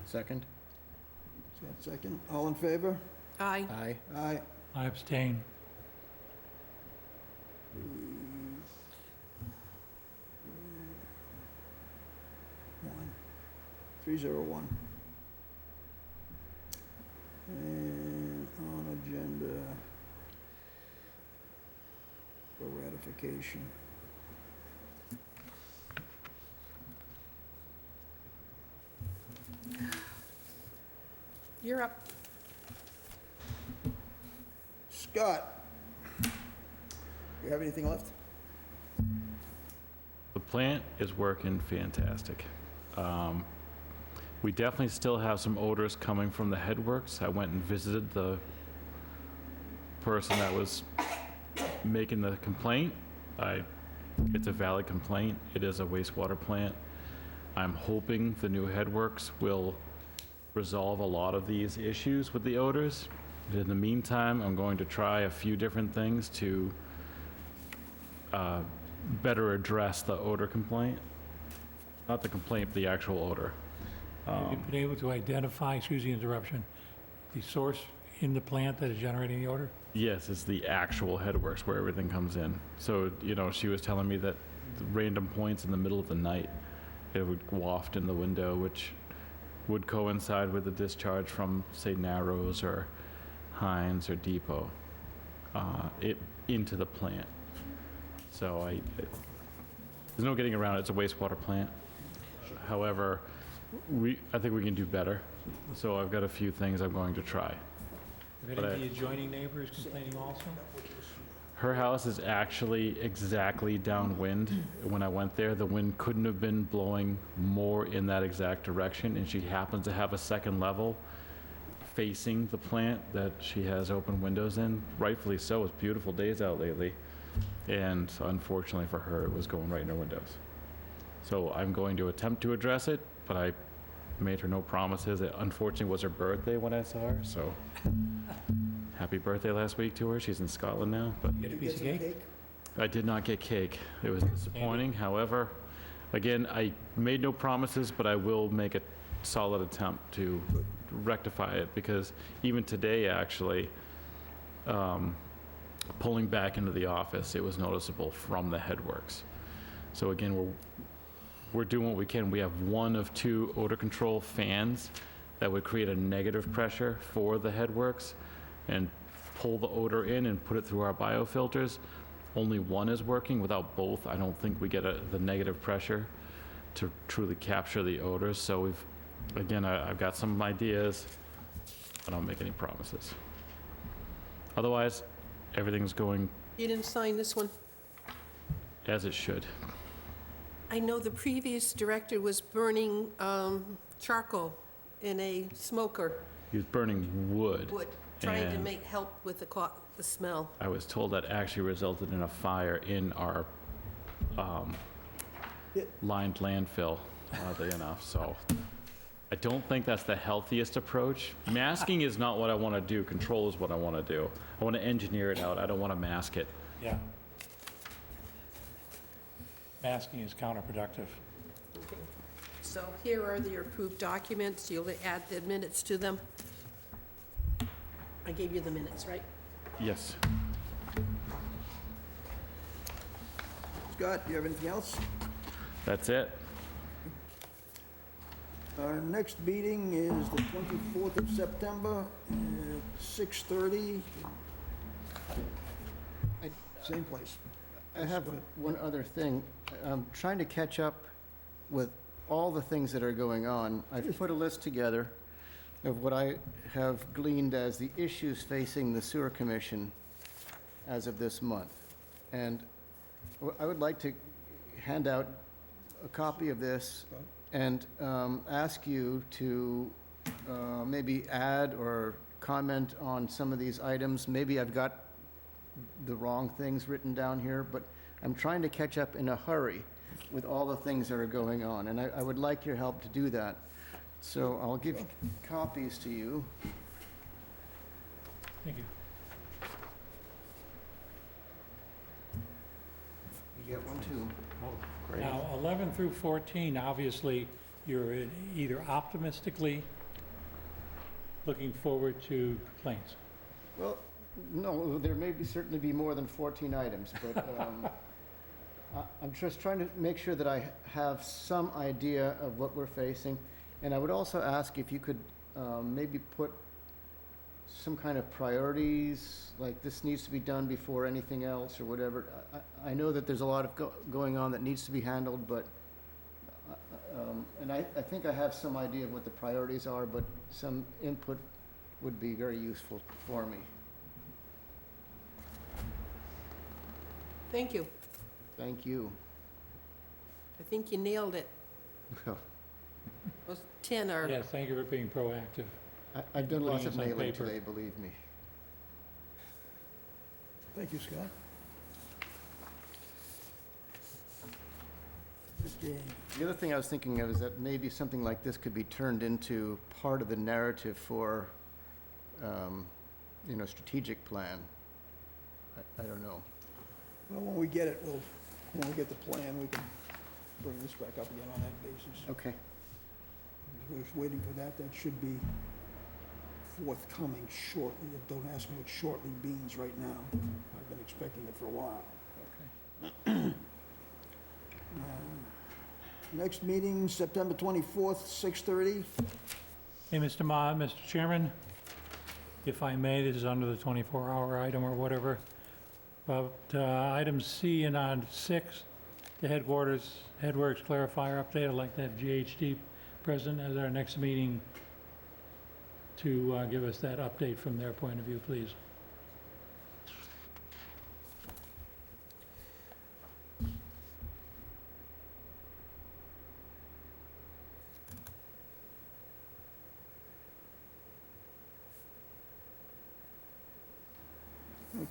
Second? Scott, second. All in favor? Aye. Aye. Aye. I abstain. One. 301. And on agenda for ratification. You're up. Scott, you have anything left? The plant is working fantastic. We definitely still have some odors coming from the headworks. I went and visited the person that was making the complaint. It's a valid complaint. It is a wastewater plant. I'm hoping the new headworks will resolve a lot of these issues with the odors. In the meantime, I'm going to try a few different things to better address the odor complaint. Not the complaint, but the actual odor. Have you been able to identify, excuse the interruption, the source in the plant that is generating the odor? Yes, it's the actual headworks where everything comes in. So, she was telling me that the random points in the middle of the night, it would waft in the window, which would coincide with the discharge from, say, Narrows or Heinz or Depot, into the plant. So there's no getting around it. It's a wastewater plant. However, I think we can do better. So I've got a few things I'm going to try. Have But any of the adjoining neighbors complaining also? Her house is actually exactly downwind. When I went there, the wind couldn't have been blowing more in that exact direction, and she happens to have a second level facing the plant that she has open windows in. Rightfully so, it's beautiful days out lately. And unfortunately for her, it was going right in her windows. So I'm going to attempt to address it, but I made her no promises. It unfortunately was her birthday when I saw her, so happy birthday last week to her. She's in Scotland now, but Get a piece of cake? I did not get cake. It was disappointing. However, again, I made no promises, but I will make a solid attempt to rectify it, because even today, actually, pulling back into the office, it was noticeable from the headworks. So again, we're doing what we can. We have one of two odor control fans that would create a negative pressure for the headworks and pull the odor in and put it through our biofilters. Only one is working. Without both, I don't think we get the negative pressure to truly capture the odors. So I've got some ideas. I don't make any promises. Otherwise, everything's going You didn't sign this one? as it should. I know the previous director was burning charcoal in a smoker, He was burning wood. wood, trying to And- help with the smell. I was told that actually resulted in a fire in our lined landfill, oddly enough, so I don't think that's the healthiest approach. Masking is not what I want to do, control is what I want to do. I want to engineer it out, I don't want to mask it. Yeah. Masking is counterproductive. Okay. So here are the approved documents. You'll add the minutes to them. I gave you the minutes, right? Yes. Scott, do you have anything else? That's it. Our next meeting is the 24th of September at 6:30. Same place. I have one other thing. I'm trying to catch up with all the things that are going on. I've put a list together of what I have gleaned as the issues facing the sewer commission as of this month. And I would like to hand out a copy of this and ask you to maybe add or comment on some of these items. Maybe I've got the wrong things written down here, but I'm trying to catch up in a hurry with all the things that are going on, and I would like your help to do that. So I'll give copies to you. Thank you. You get one too. Oh, great. Now, 11 through 14, obviously, you're either optimistically looking forward to complaints. Well, no, there may certainly be more than 14 items, but I'm just trying to make sure that I have some idea of what we're facing. And I would also ask if you could maybe put some kind of priorities, like this needs to be done before anything else or whatever. I know that there's a lot of going on that needs to be handled, but, and I think I have some idea of what the priorities are, but some input would be very useful for me. Thank you. Thank you. I think you nailed it. Those 10 are, Yes, thank you for being proactive. I've done lots Putting of this on mailing paper. today, believe me. Thank you, Scott. Okay. The other thing I was thinking of is that maybe something like this could be turned into part of the narrative for, strategic plan. I don't know. Well, when we get it, when we get the plan, we can bring this back up again on that basis. Okay. We're just waiting for that. That should be forthcoming shortly. Don't ask me what shortly means right now. I've been expecting it for a while. Okay. Next meeting, September 24th, 6:30. Hey, Mr. Chairman, if I may, this is under the 24-hour item or whatever, but item C and on 6, the headworks clarifier update, I'd like to have GHD present at our next meeting to give us that update from their point of view, please.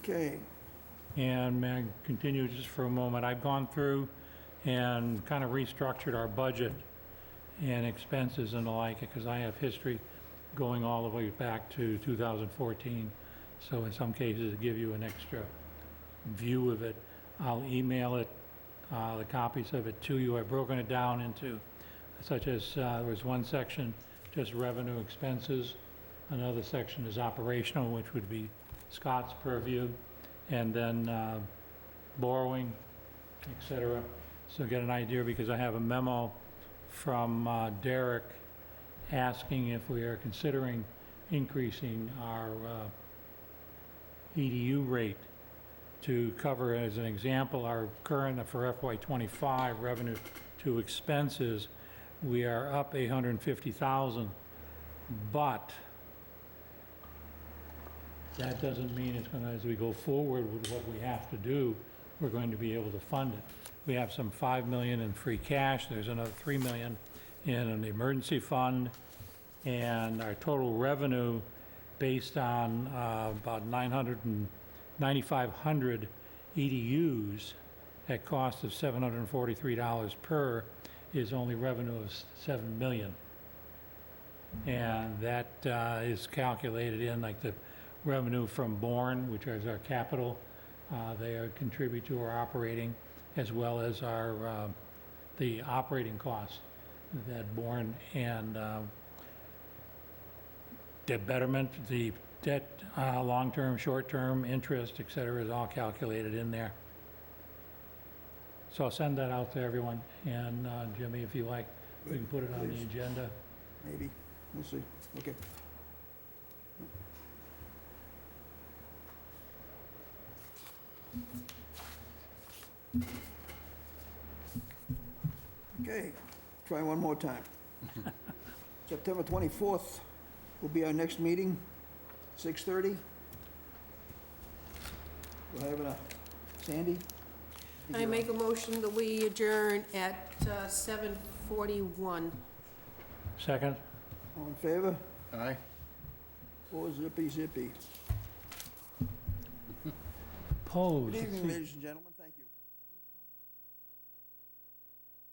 Okay, And may I continue just for a moment? I've gone through and kind of restructured our budget and expenses and the like, because I have history going all the way back to 2014. So in some cases, to give you an extra view of it, I'll email it, the copies of it to you. I've broken it down into, such as, there was one section, just revenue expenses. Another section is operational, which would be Scott's purview, and then borrowing, et cetera. So get an idea, because I have a memo from Derek asking if we are considering increasing our EDU rate to cover, as an example, our current, for FY '25 revenue to expenses. We are up 850,000, but that doesn't mean it's gonna, as we go forward with what we have to do, we're going to be able to fund it. We have some 5 million in free cash, there's another 3 million in an emergency fund, and our total revenue, based on about 9,500 EDUs at cost of $743 per, is only revenue of 7 million. And that is calculated in like the revenue from Bourne, which is our capital. They contribute to our operating, as well as our, the operating costs that Bourne and debt betterment, the debt, long-term, short-term, interest, et cetera, is all calculated in there. So I'll send that out to everyone, and Jimmy, if you like, we can put it on the agenda. maybe, we'll see, okay. Okay, try one more time. September 24th will be our next meeting, 6:30. We'll have a, Sandy? I make a motion that we adjourn at 7:41. Second? All in favor? Aye. Or zippy zippy. Opposed? Good evening, ladies and gentlemen.